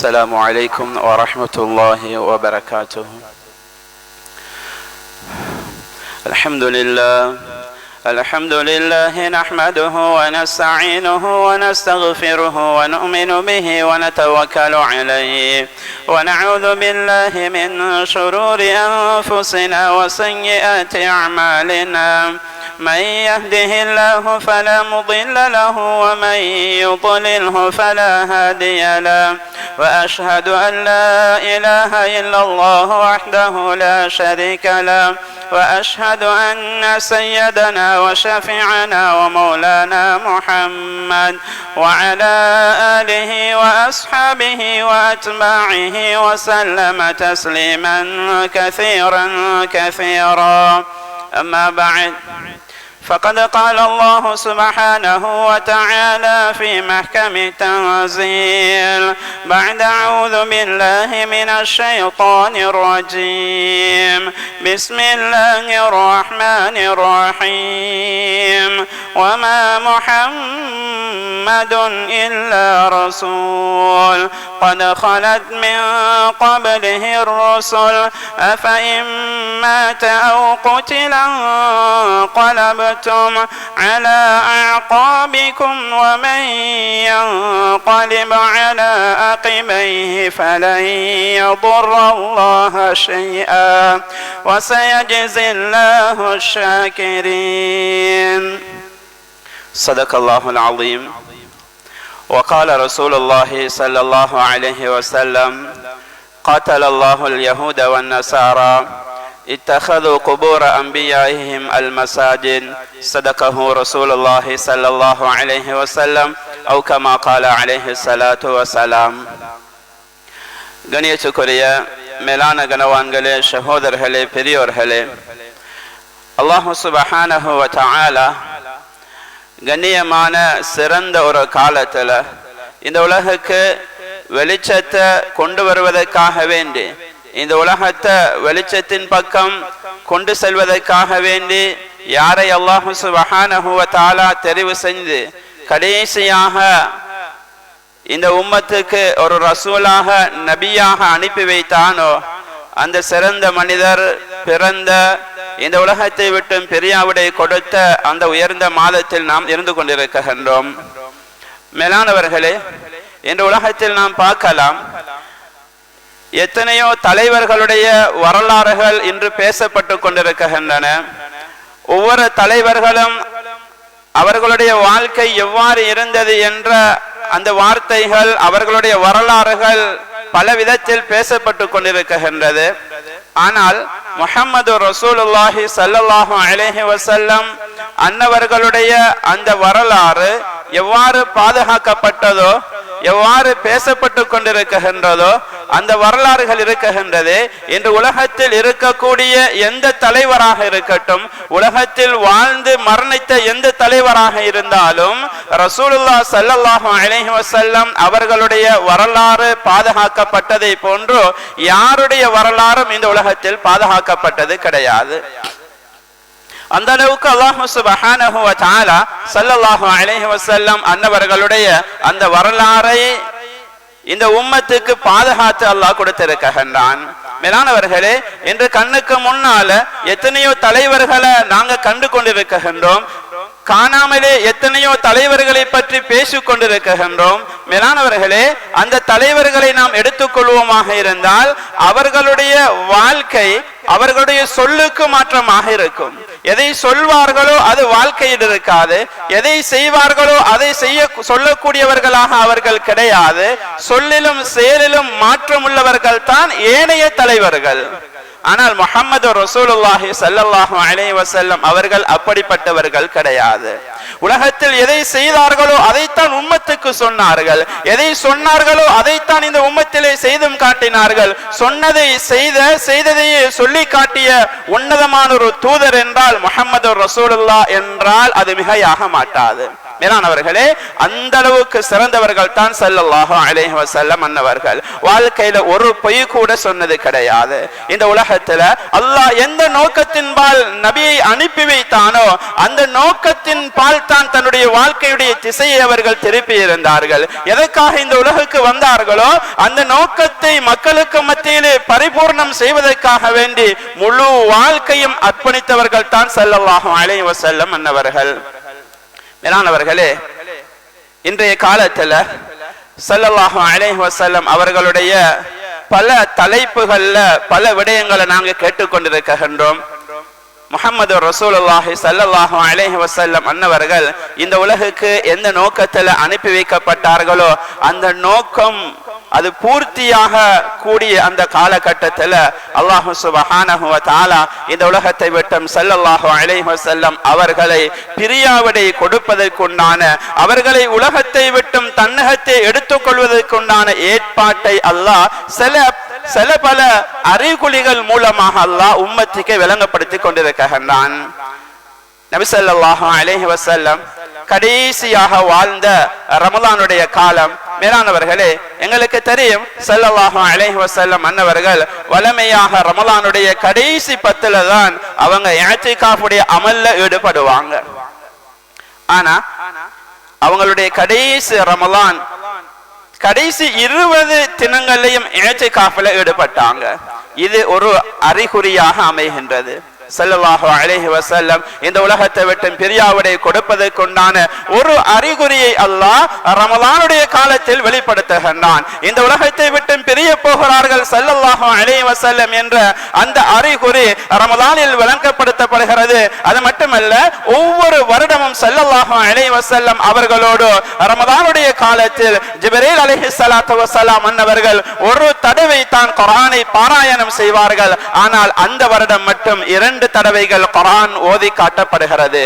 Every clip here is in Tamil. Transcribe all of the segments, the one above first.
السلام عليكم ورحمة الله وبركاته. الحمد لله نحمده ونستعينه ونستغفره ونؤمن به ونتوكل عليه ونعوذ بالله من شرور أنفسنا وسيئات أعمالنا. من يهده الله فلا مضل له ومن يضلله فلا هادي له. وأشهد أن لا إله إلا الله وحده لا شريك له. وأشهد أن سيدنا وشفيعنا ومولانا محمد وعلى آله وأصحابه وأتباعه وسلم تسليما كثيرا. أما بعد، فقد قال الله سبحانه وتعالى في محكم التنزيل بعد أعوذ بالله من الشيطان الرجيم. بسم الله الرحمن الرحيم. وما محمد إلا رسول قد خلت من قبله الرسل أفإن مات أو قتل انقلبتم على أعقابكم ومن ينقلب على عقبيه فلن يضر الله شيئا وسيجزي الله الشاكرين. صدق الله العظيم. وقال رسول الله صلى الله عليه وسلم: قاتل الله اليهود والنصارى اتخذوا قبور أنبيائهم المساجد. صدقه رسول الله صلى الله عليه وسلم أو كما قال عليه الصلاة والسلام. கணியத்துக்குரிய மேலான கனவான்களே, சகோதரர்களே, பெரியோர்களே, அல்லாஹ் சுப்ஹானஹு வ தஆலா கண்ணியமான சிறந்த ஒரு காலத்துல இந்த உலகுக்கு வெளிச்சத்தை கொண்டு வருவதற்காக வேண்டி, இந்த உலகத்தை வெளிச்சத்தின் பக்கம் கொண்டு செல்வதற்காக வேண்டி யாரை அல்லாஹ் சுப்ஹானஹு வ தஆலா தெரிவு செஞ்சு கடைசியாக இந்த உம்மத்துக்கு ஒரு ரசூலாக நபியாக அனுப்பி வைத்தானோ, அந்த சிறந்த மனிதர் பிறந்த இந்த உலகத்தை விட்டு பெரியாவிடை கொடுத்த அந்த உயர்ந்த மாதத்தில் நாம் இருந்து கொண்டிருக்கின்றோம். மேலானவர்களே, இந்த உலகத்தில் நாம் பார்க்கலாம், எத்தனையோ தலைவர்களுடைய வரலாறுகள் இன்று பேசப்பட்டு கொண்டிருக்கின்றன. ஒவ்வொரு தலைவர்களும் அவர்களுடைய வாழ்க்கை எவ்வாறு இருந்தது என்ற அந்த வார்த்தைகள், அவர்களுடைய வரலாறுகள் பல விதத்தில் பேசப்பட்டு கொண்டிருக்கின்றது. ஆனால் முஹம்மது ரசூலுல்லாஹி ஸல்லல்லாஹு அலைஹி வஸல்லம் அன்னவர்களுடைய அந்த வரலாறு எவ்வாறு பாதுகாக்கப்பட்டதோ, எவ்வாறு பேசப்பட்டு கொண்டிருக்கின்றதோ, அந்த வரலாறுகள் இருக்கின்றது. இன்று உலகத்தில் இருக்கக்கூடிய எந்த தலைவராக இருக்கட்டும், உலகத்தில் வாழ்ந்து மரணித்த எந்த தலைவராக இருந்தாலும் ரசூலுல்லாஹ் ஸல்லல்லாஹு அலைஹி வஸல்லம் அவர்களுடைய வரலாறு பாதுகாக்கப்பட்டதை போன்று யாருடைய வரலாறும் இந்த உலகத்தில் பாதுகாக்கப்பட்டது கிடையாது. அந்த அளவுக்கு அல்லாஹ் சுப்ஹானஹு வ தஆலா ஸல்லல்லாஹு அலைஹி வஸல்லம் அன்னவர்களுடைய அந்த வரலாறை இந்த உம்மத்துக்கு பாதுகாத்து அல்லாஹ் கொடுத்திருக்கின்றான். மேலானவர்களே, இன்று கண்ணுக்கு முன்னால எத்தனையோ தலைவர்களை நாங்க கண்டு கொண்டிருக்கின்றோம். காணாமலே எத்தனையோ தலைவர்களை பற்றி பேசிக் கொண்டிருக்கின்றோம். மேலானவர்களே, அந்த தலைவர்களை நாம் எடுத்துக்கொள்வோமாக இருந்தால் அவர்களுடைய வாழ்க்கை அவர்களுடைய சொல்லுக்கு மாற்றமாக இருக்கும். எதை சொல்வார்களோ அது வாழ்க்கையில் இருக்காது. எதை செய்வார்களோ அதை செய்ய சொல்லக்கூடியவர்களாக அவர்கள் கிடையாது. சொல்லிலும் செயலிலும் மாற்றமுள்ளவர்கள் தான் ஏனைய தலைவர்கள். ஆனால் முஹம்மது ரசூலுல்லாஹி ஸல்லல்லாஹு அலைஹி வஸல்லம் அவர்கள் அப்படிப்பட்டவர்கள் கிடையாது. உலகத்தில் எதை செய்தார்களோ அதைத்தான் உம்மத்துக்கு சொன்னார்கள். எதை சொன்னார்களோ அதைத்தான் இந்த உம்மத்திலே செய்தும் காட்டினார்கள். சொன்னதை செய்ததையே சொல்லி காட்டிய உன்னதமான ஒரு தூதர் என்றால் முஹம்மது ரசூலுல்லாஹ் என்றால் அது மிகையாக மாட்டாது. மேலானவர்களே, அந்த அளவுக்கு சிறந்தவர்கள் தான் ஸல்லல்லாஹு அலைஹி வஸல்லம் அன்னவர்கள். வாழ்க்கையில ஒரு பொய் கூட சொன்னது கிடையாது. இந்த உலகத்துல அல்லாஹ் எந்த நோக்கத்தின்பால் நபியை அனுப்பி வைத்தானோ அந்த நோக்கத்தின் பால் தான் தன்னுடைய வாழ்க்கையுடைய திசையை அவர்கள் திருப்பி இருந்தார்கள். எதற்காக இந்த உலகுக்கு வந்தார்களோ அந்த நோக்கத்தை மக்களுக்கு மத்தியிலே பரிபூர்ணம் செய்வதற்காக வேண்டி முழு வாழ்க்கையும் அர்ப்பணித்தவர்கள் தான் ஸல்லல்லாஹு அலைஹி வஸல்லம் அன்னவர்கள். மேலானவர்களே, இன்றைய காலத்துல ஸல்லல்லாஹு அலைஹி வஸல்லம் அவர்களுடைய பல தலைப்புகள்ல பல விடயங்களை நாங்க கேட்டுக்கொண்டிருக்கின்றோம். முஹம்மது ரசூலுல்லாஹி ஸல்லல்லாஹு அலைஹி வஸல்லம் அன்னவர்கள் இந்த உலகுக்கு எந்த நோக்கத்துல அனுப்பி வைக்கப்பட்டார்களோ அந்த நோக்கம் அது பூர்த்தியாக கூடிய அந்த காலகட்டத்தில் அல்லாஹ் சுப்ஹானஹு வ தஆலா இந்த உலகத்தை விட்டும் ஸல்லல்லாஹு அலைஹி வஸல்லம் அவர்களை பிரியாவிடை கொடுப்பதற்குண்டான, அவர்களை உலகத்தை விட்டும் தன்னகத்தை எடுத்துக்கொள்வதற்குண்டான ஏற்பாட்டை அல்லாஹ் சில பல அறிகுறிகள் மூலமாக அல்லாஹ் உம்மத்துக்கு விளங்கப்படுத்திக் கொண்டிருக்கின்றான். நபி ஸல்லல்லாஹு அலைஹி வஸல்லம் கடைசியாக வாழ்ந்த ரமலானுடைய காலம். மேலானவர்களே, எங்களுக்கு தெரியும் ஸல்லல்லாஹு அலைஹி வஸல்லம் அன்னவர்கள் வலமையாக ரமலானுடைய கடைசி 10ல தான் அவங்க இஅ்திகாஃபுடைய அமல்ல ஈடுபடுவாங்க. ஆனா அவங்களுடைய கடைசி ரமலான் கடைசி 20 தினங்களையும் இஅ்திகாஃப்ல ஈடுபட்டாங்க. இது ஒரு அறிகுறியாக அமைகின்றது. ஸல்லல்லாஹு அலைஹி வஸல்லம் இந்த உலகத்தை விட்டு பிரியாவிடை கொடுப்பதற்குண்டான ஒரு அறிகுறியை அல்லாஹ் ரமலானுடைய காலத்தில் வெளிப்படுத்துகின்றான். இந்த உலகத்தை விட்டு பிரிய போகிறார்கள் ஸல்லல்லாஹு அலைஹி வஸல்லம் என்ற அந்த அறிகுறி ரமலானில் விளங்கப்படுத்தப்படுகிறது. அது மட்டுமல்ல, ஒவ்வொரு வருடமும் ஸல்லல்லாஹு அலைஹி வஸல்லம் அவர்களோடு ரமலானுடைய காலத்தில் ஜிப்ரீல் அலைஹிஸ்ஸலாத்து வஸலாம் அன்னவர்கள் ஒரு தடவை தான் குர்ஆனை பாராயணம் செய்வார்கள். ஆனால் அந்த வருடம் மட்டும் 2 தடவைகள் குர்ஆன் ஓதி காட்டப்படுகிறது.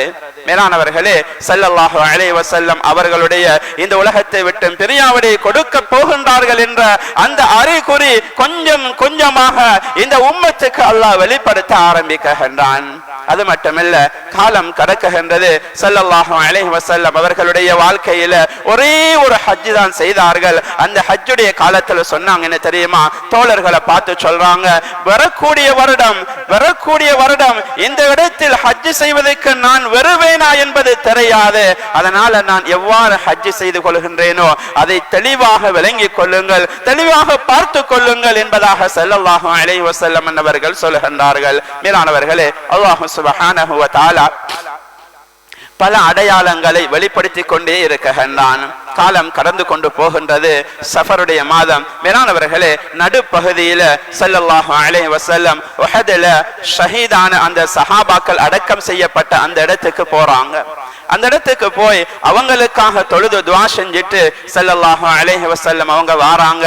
மேலானவர்களே, ஸல்லல்லாஹு அலைஹி வஸல்லம் அவர்களுடைய இந்த உலகத்தை விட்டு பிரியாவிடை கொடுக்க போகின்றார்கள் என்ற அந்த அறிகுறி கொஞ்சம் கொஞ்சமாக இந்த உம்மத்துக்கு அல்லாஹ் வெளிப்படுத்த ஆரம்பிக்கின்றான். அது மட்டுமல்ல, காலம் கடக்குகின்றது. ஸல்லல்லாஹு அலைஹி வஸல்லம் அவர்களுடைய வாழ்க்கையில ஒரே ஒரு ஹஜ் தான் செய்தார்கள். அந்த ஹஜ்ஜுடைய காலத்துல சொன்னாங்க என்ன தெரியுமா? தோழர்களை பார்த்து சொல்றாங்க, வரக்கூடிய வருடம் இந்த இடத்தில் ஹஜ் செய்வதற்கு நான் வருவேனா என்பது தெரியாது. அதனால நான் எவ்வாறு ஹஜ் செய்து கொள்கின்றேனோ அதை தெளிவாக விளங்கிக் கொள்ளுங்கள், தெளிவாக பார்த்து கொள்ளுங்கள் என்பதாக ஸல்லல்லாஹு அலைஹி வஸல்லம் அவர்கள் சொல்கின்றார்கள். மேலானவர்களே, அல்லாஹ் சுப்ஹானஹு வ தஆலா பல அடையாளங்களை வெளிப்படுத்தி கொண்டே இருக்கின்றான். காலம் கடந்து கொண்டு போகின்றது. சஃபருடைய மாதம். மேலானவர்களே, நடுப்பகுதியில ஸல்லல்லாஹு அலைஹி வஸல்லம் உஹதுல ஷஹீதான அந்த சஹாபாக்கள் அடக்கம் செய்யப்பட்ட அந்த இடத்துக்கு போறாங்க. அந்த இடத்துக்கு போய் அவங்களுக்காக தொழுது துஆ செஞ்சிட்டு ஸல்லல்லாஹு அலைஹி வஸல்லம் அவங்க வாராங்க.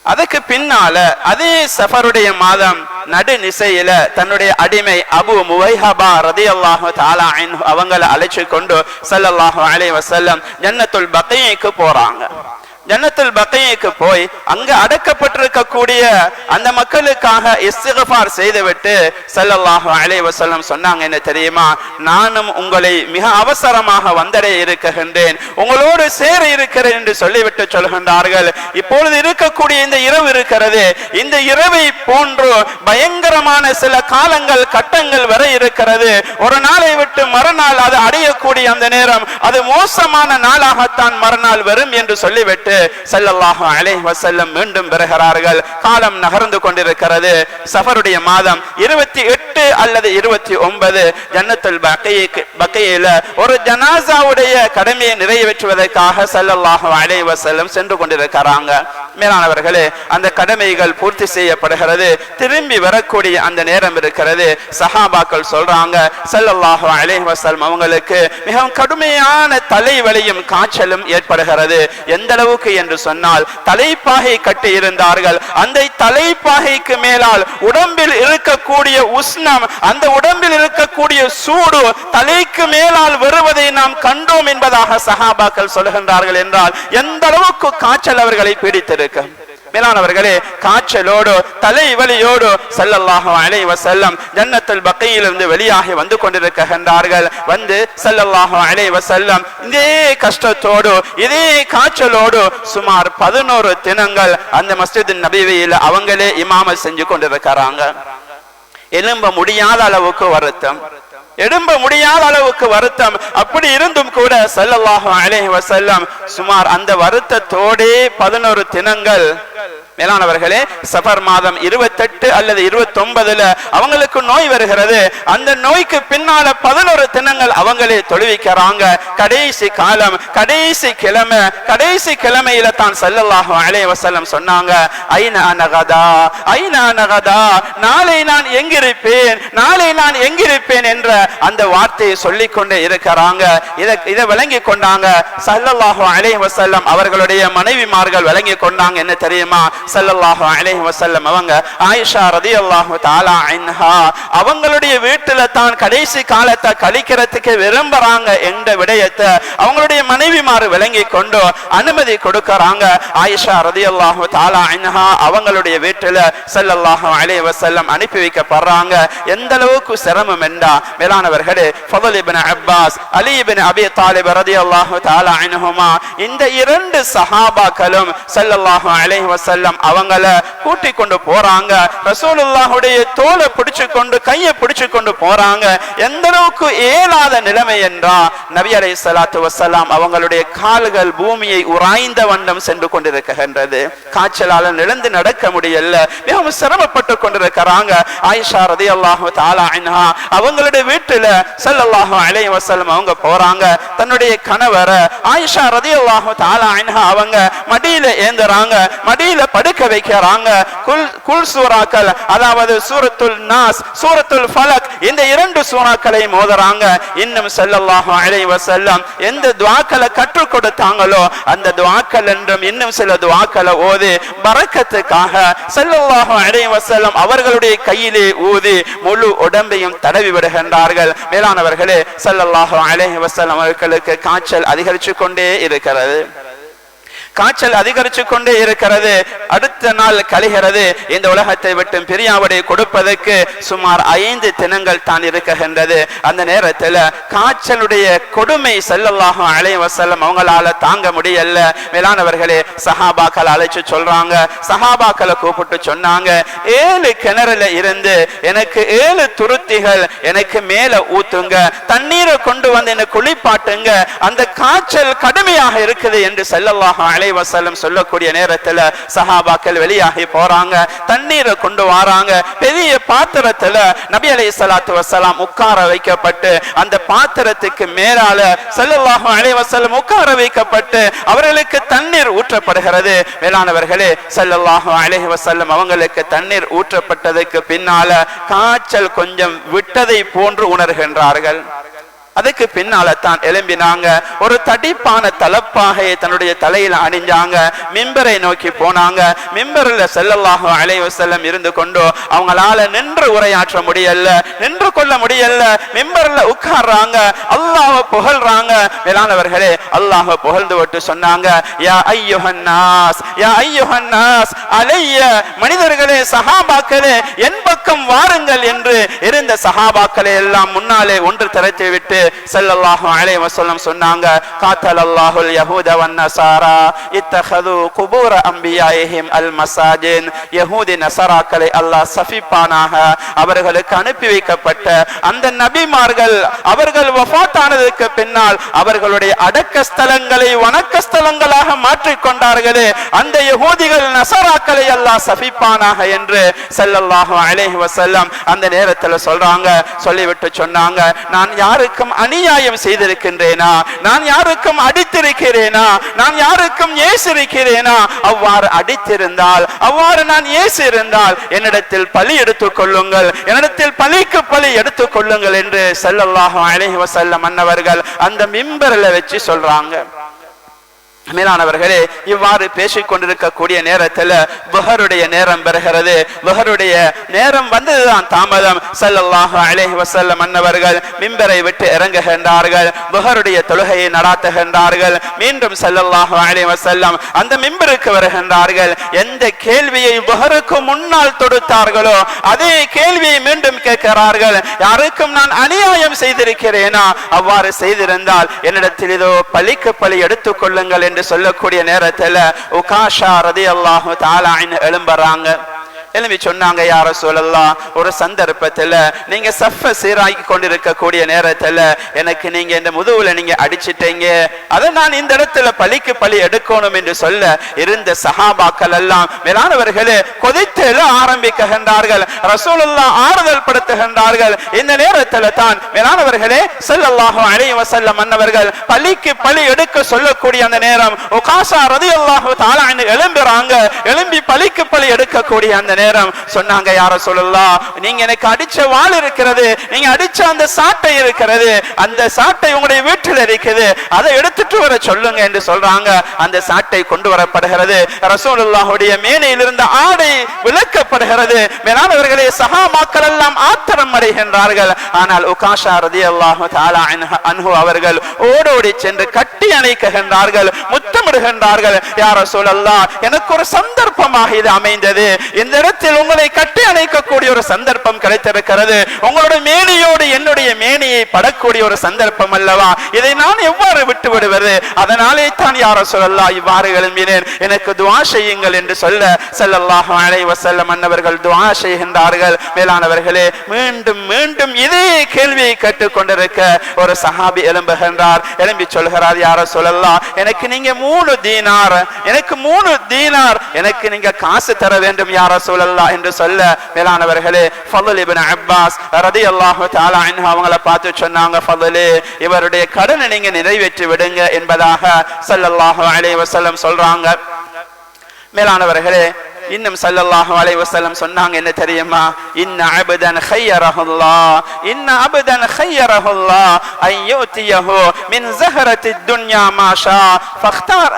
அதுக்கு பின்னால அதே சஃபருடைய மாதம் நடுநிசையில தன்னுடைய அடிமை அபு முவைஹபா ரலியல்லாஹு தஆலா அன்ஹு அவங்களை அழைச்சு கொண்டு ஸல்லல்லாஹு அலைஹி வஸல்லம் ஜன்னத்துல் பகீக்கு போறாங்க. ஜன்னத்துல் பகீக்கு போய் அங்க அடக்கப்பட்டிருக்கக்கூடிய அந்த மக்களுக்காக இஸ்திக்ஃபார் செய்துவிட்டு ஸல்லல்லாஹு அலைஹி வஸல்லம் சொன்னாங்க என்ன தெரியுமா? நானும் உங்களை மிக அவசரமாக வந்தடைய இருக்கின்றேன், உங்களோடு சேர இருக்கிறேன் என்று சொல்லிவிட்டு சொல்கின்றார்கள். இப்பொழுது இருக்கக்கூடிய இந்த இரவு இருக்கிறது, இந்த இரவை போன்று பயங்கரமான சில காலங்கள் கட்டங்கள் வரை இருக்கிறது. ஒரு நாளை விட்டு மறுநாள் அது அடையக்கூடிய அந்த நேரம் அது மோசமான நாளாகத்தான் மறுநாள் வரும் என்று சொல்லிவிட்டு ஸல்லல்லாஹு அலைஹி வஸல்லம் மீண்டும் வருகிறார்கள். காலம் நகர்ந்து கொண்டிருக்கிறது. சஃபருடைய மாதம் 28 அல்லது 29 ஜன்னத்துல் பகீல ஒரு ஜனாசாவுடைய கடமையை நிறைவேற்றுவதற்காக ஸல்லல்லாஹு அலைஹி வஸல்லம் சென்று கொண்டிருக்கிறாங்க. மேலானவர்களே, அந்த கடமைகள் பூர்த்தி செய்யப்படுகிறது. திரும்பி வரக்கூடிய அந்த நேரம் இருக்கிறது. சஹாபாக்கள் சொல்றாங்க, ஸல்லல்லாஹு அலைஹி வஸல்லம் அவங்களுக்கு மிகவும் கடுமையான தலைவலியும் காய்ச்சலும் ஏற்படுகிறது. எந்த அளவுக்கு என்று சொன்னால், தலைப்பாகை கட்டி இருந்தார்கள். அந்த தலைப்பாகைக்கு மேலால் உடம்பில் இருக்கக்கூடிய உஷ்ணம், அந்த உடம்பில் இருக்கக்கூடிய சூடு தலைக்கு மேலால் வருவதை நாம் கண்டோம் என்பதாக சஹாபாக்கள் சொல்கின்றார்கள். என்றால் எந்த அளவுக்கு காய்ச்சல் அவர்களை பீடித்திருக்க. மேலானவர்களே, காய்ச்சலோடு தலைவலியோடு ஸல்லல்லாஹு அலைஹி வஸல்லம் ஜன்னத்துல் பக்கீயிலிருந்து வெளியாகி வந்து கொண்டிருக்கின்றார்கள். வந்து ஸல்லல்லாஹு அலைஹி வஸல்லம் இதே கஷ்டத்தோடு இதே காய்ச்சலோடு சுமார் 11 தினங்கள் அந்த மஸ்ஜித் நபவியில் அவங்களே இமாமத் செஞ்சு கொண்டிருக்கிறாங்க. எழும்ப முடியாத அளவுக்கு வருத்தம், எழும்ப முடியாத அளவுக்கு வருத்தம். அப்படி இருந்தும் கூட ஸல்லல்லாஹு அலைஹி வஸல்லம் சுமார் அந்த வருத்தத்தோடே 11 தினங்கள், மேலானவர்களே, சஃபர் மாதம் 28 அல்லது 29 அவங்களுக்கு நோய் வருகிறது. அந்த நோய்க்கு பின்னால 11 தினங்கள் அவங்களே தொழுவிக்கிறாங்க. கடைசி காலம், கடைசி கிழமை, கடைசி கிழமையில தான் ஸல்லல்லாஹு அலைஹி வஸல்லம் சொன்னாங்க, ஐன அனகதா, ஐன அனகதா, நாளை நான் எங்கிருப்பேன், நாளை நான் எங்கிருப்பேன் என்ற அந்த வார்த்தையை சொல்லிக் கொண்டே இருக்கிறாங்க. இதை விளங்கி கொண்டாங்க ஸல்லல்லாஹு அலைஹி வஸல்லம். அவர்களுடைய மனைவிமார்கள் விளங்கி கொண்டாங்க. என்ன தெரியுமா? ஸல்லல்லாஹு அலைஹி வஸல்லம் அவங்க ஆயிஷா ரலியல்லாஹு தஆலா அன்ஹா அவங்களுடைய வீட்டுல தான் கடைசி காலத்தை கழிக்கிறதுக்கு விரும்புறாங்க என்ற விடயத்தை அவங்களுடைய மனைவிமார் விளங்கி கொண்டு அனுமதி கொடுக்கறாங்க. ஆயிஷா ரலியல்லாஹு தஆலா அன்ஹா அவங்களுடைய வீட்டுல ஸல்லல்லாஹு அலைஹி வஸல்லம் அனுப்பி வைக்கப்படுறாங்க. எந்த அளவுக்கு சிரமம் என்றா, மேலானவர்களே, ஃபضل இப்னு அப்பாஸ், அலி இப்னு அபி தாலிப் ரலியல்லாஹு தஆலா அன்ஹுமா இந்த 2 சஹாபாக்களும் ஸல்லல்லாஹு அலைஹி வஸல்லம் அவங்கள கூட்டி கொண்டு போறாங்க. ரசூலுல்லாஹுடைய தோலை பிடிச்சு கொண்டு, கையை பிடிச்சு கொண்டு போறாங்க. எந்த அளவுக்கு ஏலாத நிலைமை என்றா, நபி அலைஹிஸ்ஸலாத்து வஸ்ஸலாம் அவங்களுடைய கால்கள் பூமியை உராய்ந்த வண்ணம் சென்று கொண்டிருக்கின்றது. காய்ச்சலால நிலந்து நடக்க முடியல, மிகவும் சிரமப்பட்டு கொண்டிருக்கிறாங்க. ஆயிஷா ரலியல்லாஹு தஆலா அன்ஹா அவங்களுடைய வீட்டுல ஸல்லல்லாஹு அலைஹி வஸல்லம் அவங்க போறாங்க. தன்னுடைய கணவரை ஆயிஷா ரலியல்லாஹு தஆலா அன்ஹா அவங்க மடியில ஏந்துறாங்க, மடியில படுக்க வைக்கிறாங்க. குல் சூராக்கள், அதாவது சூரத்துல் நாஸ், சூரத்துல் ஃபலக், இந்த 2 சூறாக்களை மோதுறாங்க. இன்னும் ஸல்லல்லாஹு அலைஹி வஸல்லம் எந்த துஆக்களை கற்றுக் கொடுத்தாங்களோ அந்த துஆக்கள் என்றும் இன்னும் சில துஆக்களை ஓதி பரக்கத்துக்காக ஸல்லல்லாஹு அலைஹி வஸல்லம் அவர்களுடைய கையிலே ஊதி முழு உடம்பையும் தடவி விடுகின்றார்கள். மேலானவர்களே, ஸல்லல்லாஹு அலைஹி வஸல்லம் அவர்களுக்கு காய்ச்சல் அதிகரித்து கொண்டே இருக்கிறது, காய்ச்சல் அதிகரிச்சு கொண்டே இருக்கிறது. அடுத்த நாள் கழிகிறது. இந்த உலகத்தை விட்டு பிரியாவிடை கொடுப்பதற்கு சுமார் 5 தினங்கள் தான் இருக்குகின்றது. அந்த நேரத்தில் காய்ச்சலுடைய கொடுமை ஸல்லல்லாஹு அலைஹி வஸல்லம் அவங்களால தாங்க முடியல. மேலானவர்களே, சஹாபாக்கள் அழைச்சு சொல்றாங்க, சஹாபாக்களை கூப்பிட்டு சொன்னாங்க, 7 கிணறுல இருந்து எனக்கு 7 துருத்திகள் எனக்கு மேல ஊத்துங்க, தண்ணீரை கொண்டு வந்து என்ன குளிப்பாட்டுங்க, அந்த காய்ச்சல் கடுமையாக இருக்குது என்று ஸல்லல்லாஹு அலைஹி வஸல்லம் சொல்லக்கூடிய நேரத்துல சஹாபாக்கள் வெளியாகி போறாங்க. தண்ணீரை கொண்டு வராங்க. பெரிய பாத்திரத்துல நபி அலைஹிஸ்ஸலாத்து வஸ்ஸலாம் உட்கார வைக்கப்பட்டு அந்த பாத்திரத்துக்கு மேலால ஸல்லல்லாஹு அலைஹி வஸல்லம் உட்கார வைக்கப்பட்டு அவர்களுக்கு தண்ணீர் ஊற்றப்படுகிறது. மேலானவர்களே, ஸல்லல்லாஹு அலைஹி வஸல்லம் அவங்களுக்கு தண்ணீர் ஊற்றப்பட்டதுக்கு பின்னால காய்ச்சல் கொஞ்சம் விட்டதை போன்று உணர்கின்றார்கள். அதுக்கு பின்னால தான் எழும்பினாங்க. ஒரு தடிப்பான தலப்பாகையை தன்னுடைய தலையில் அணிஞ்சாங்க. மிம்பரை நோக்கி போனாங்க. மிம்பரில் ஸல்லல்லாஹு அலைஹி வஸல்லம் இருந்து கொண்டு அவங்களால நின்று உரையாற்ற முடியல, நின்று கொள்ள முடியல. மிம்பர்ல உட்கார்றாங்க, அல்லாஹ்வை புகழ்றாங்க. மேலானவர்களே, அல்லாஹ்வை புகழ்ந்து விட்டு சொன்னாங்க, யா அய்யுஹன் நாஸ், யா அய்யுஹன் நாஸ் அலைய, மனிதர்களே, சஹாபாக்களே, என் பக்கம் வாருங்கள் என்று இருந்த சஹாபாக்களை எல்லாம் முன்னாலே ஒன்று திரட்டி விட்டு ஸல்லல்லாஹு அலைஹி வஸல்லம் சொன்னாங்க, காத்தலல்லாஹுல் யஹூத வன் நஸாரா இத்தஹது குபூர அன்பியாயிஹிம் அல் மசாஜின். யஹூதி நஸராக்களை அல்லாஹ் சஃபிப்பானாக. அவர்களுக்கு அனுப்பி வைக்கப்பட்ட அந்த நபிமார்கள் அவர்கள் வஃபாத்தானதுக்கு பின்னால் அவர்களுடைய அடக்க ஸ்தலங்களை வணக்க ஸ்தலங்களாக மாற்றிக் கொண்டார்களே, அந்த யஹூதிகள் நஸராக்களை அல்லாஹ் சஃபிப்பானாக என்று ஸல்லல்லாஹு அலைஹி வஸல்லம் அந்த நேரத்தில் சொல்றாங்க. சொல்லிவிட்டு சொன்னாங்க, நான் யாருக்கும் அநியாயம் செய்திருக்கின்றேனா, நான் யாருக்கும் அடித்திருக்கிறேனா, நான் யாருக்கும் ஏசிருக்கிறேனா? அவ்வாறு அடித்திருந்தால், அவ்வாறு நான் ஏசி இருந்தால் என்னிடத்தில் பழி எடுத்துக் கொள்ளுங்கள், என்னிடத்தில் பழிக்கு பழி எடுத்துக் கொள்ளுங்கள் என்று ஸல்லல்லாஹு அலைஹி வஸல்லம் அன்னவர்கள் அந்த மிம்பரில் வச்சு சொல்றாங்க. மேலானவர்களே, இவ்வாறு பேசிக் கொண்டிருக்கக்கூடிய நேரத்தில் புஹருடைய நேரம் பெறுகிறது. புஹருடைய நேரம் வந்ததுதான் தாமதம். ஸல்லல்லாஹு அலைஹி வஸல்லம் அன்னவர்கள் மிம்பரை விட்டு இறங்குகின்றார்கள். புஹருடைய தொழுகையை நடாத்துகின்றார்கள். மீண்டும் ஸல்லல்லாஹு அலைஹி வஸல்லம் அந்த மிம்பருக்கு வருகின்றார்கள். எந்த கேள்வியை புஹருக்கு முன்னால் தொடுத்தார்களோ அதே கேள்வியை மீண்டும் கேட்கிறார்கள். யாருக்கும் நான் அநியாயம் செய்திருக்கிறேனா? அவ்வாறு செய்திருந்தால் என்னிடத்தில் இதோ பழிக்கு பழி எடுத்துக் கொள்ளுங்கள் என்று சொல்லக்கூடிய நேரத்தில் உகாஷா ரலியல்லாஹு தஆலா அன்ஹு எழும்பறாங்க. எழுப்பி சொன்னாங்க, யா ரசூலல்லாஹ், ஒரு சந்தர்ப்பத்தில் நீங்க சஃப சீராக்கி கொண்டிருக்கக்கூடிய நேரத்தில் எனக்கு நீங்க இந்த முதுகுல நீங்க அடிச்சிட்டீங்க, அதை நான் இந்த இடத்துல பழிக்கு பழி எடுக்கணும் என்று சொல்ல இருந்த சஹாபாக்கள் எல்லாம் மேலானவர்களே கொதித்து ஆரம்பிக்கின்றார்கள். ரசூலுல்லாஹ் ஆறுதல் படுத்துகின்றார்கள். இந்த நேரத்தில் தான் மேலானவர்களே ஸல்லல்லாஹு அலைஹி வஸல்லம் அன்னவர்கள் பழிக்கு பழி எடுக்க சொல்லக்கூடிய அந்த நேரம் உகாஷா ரலியல்லாஹு தஆலா அன்ஹு எழும்புறாங்க. எழும்பி பழிக்கு பழி எடுக்கக்கூடிய அந்த நேரம் சொன்னாங்க, யா ரசூலுல்லாஹ், நீங்க எனக்கு அடிச்ச வாள் இருக்கிறது, நீங்க அடிச்ச அந்த சாட்டை இருக்கிறது, அந்த சாட்டை உங்களுடைய வீட்டில் இருக்குது, அதை எடுத்துட்டு வர சொல்லுங்க என்று சொல்றாங்க. அந்த சாட்டை கொண்டு வரப்படுகிறது. ரசூலுல்லாஹுடைய மேனையில் இருந்த ஆடை விலக்கப்படுகிறது. மேலானவர்களே, சஹாபாக்கள் எல்லாம் ஆத்திரம் அடைகின்றார்கள். ஆனால் உகாஷா ரலியல்லாஹு தஆலா அன்ஹு அவர்கள் ஓடோடி சென்று கட்டி அணைக்கின்றார்கள், முத்தமிடுகின்றார்கள். யா ரசூலல்லாஹ், எனக்கு ஒரு சந்தர்ப்பமாக இது அமைந்தது. இந்த இடத்தில் உங்களை கட்டி அணைக்கக்கூடிய ஒரு சந்தர்ப்பம் கிடைத்திருக்கிறது. உங்களுடைய மேனியோடு என்னுடைய மேனியை படக்கூடிய ஒரு சந்தர்ப்பம் அல்லவா? இதை நான் எவ்வாறு விட்டு விடுவது? அதனாலே தான் யா ரசூலல்லாஹ் இவ்வாறு எழும்பினேன், எனக்கு துஆ செய்யுங்கள் என்று சொல்ல ஸல்லல்லாஹு அலைஹி வஸல்லம் அன்னவர்கள் துஆ செய்கின்றார்கள். மேலானவர்களே, மீண்டும் மீண்டும் இதே கேள்வியை கேட்டுக் கொண்டிருக்க ஒரு சஹாபி எழும்புகின்றார். எழும்பி சொல்கிறார், யா ரசூலல்லாஹ், எனக்கு நீங்க 3 தீனார், எனக்கு 3 தீனார், எனக்கு நீங்க காசு தர வேண்டும் யா ரசூலல்லாஹ் என்று சொல்ல மேலானவர்களே ஃபضل இப்னு அப்பாஸ் ரலியல்லாஹு தஆலா அன்ஹு அவங்களை பார்த்து சொன்னாங்க, ஃபضل, இவருடைய கடனை நீங்க நிறைவேற்றி விடுங்க என்பதாக ஸல்லல்லாஹு அலைஹி வஸல்லம் சொல்றாங்க. மேலானவர்களே, இன்னும் ஸல்லல்லாஹு அலைஹி வஸல்லம் சொன்னாங்க என்ன தெரியுமா? இன்ன அபதன் ഖയ്யரஹுல்லாஹ், இன்ன அபதன் ഖയ്யரஹுல்லாஹ் அன் யூதியஹு மின் ஸஹரத்தித் துன்யா மாஷா ஃபக்தார்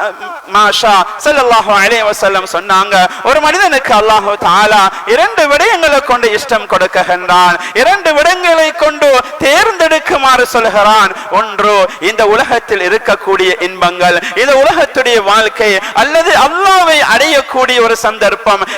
மாஷா. ஸல்லல்லாஹு அலைஹி வஸல்லம் சொன்னாங்க, ஒரு மனிதனுக்கு அல்லாஹ் தஆலா 2 விடயங்களை கொண்டு இஷ்டம் கொடுக்கின்றான், 2 விடயங்களை கொண்டு தேர்ந்தெடுக்குமாறு சொல்கிறான். ஒன்று இந்த உலகத்தில் இருக்கக்கூடிய இன்பங்கள், இந்த உலகத்துடைய வாழ்க்கை, அல்லது அல்லாஹ்வை அடையக்கூடிய ஒரு சந்தர்ப்பம்.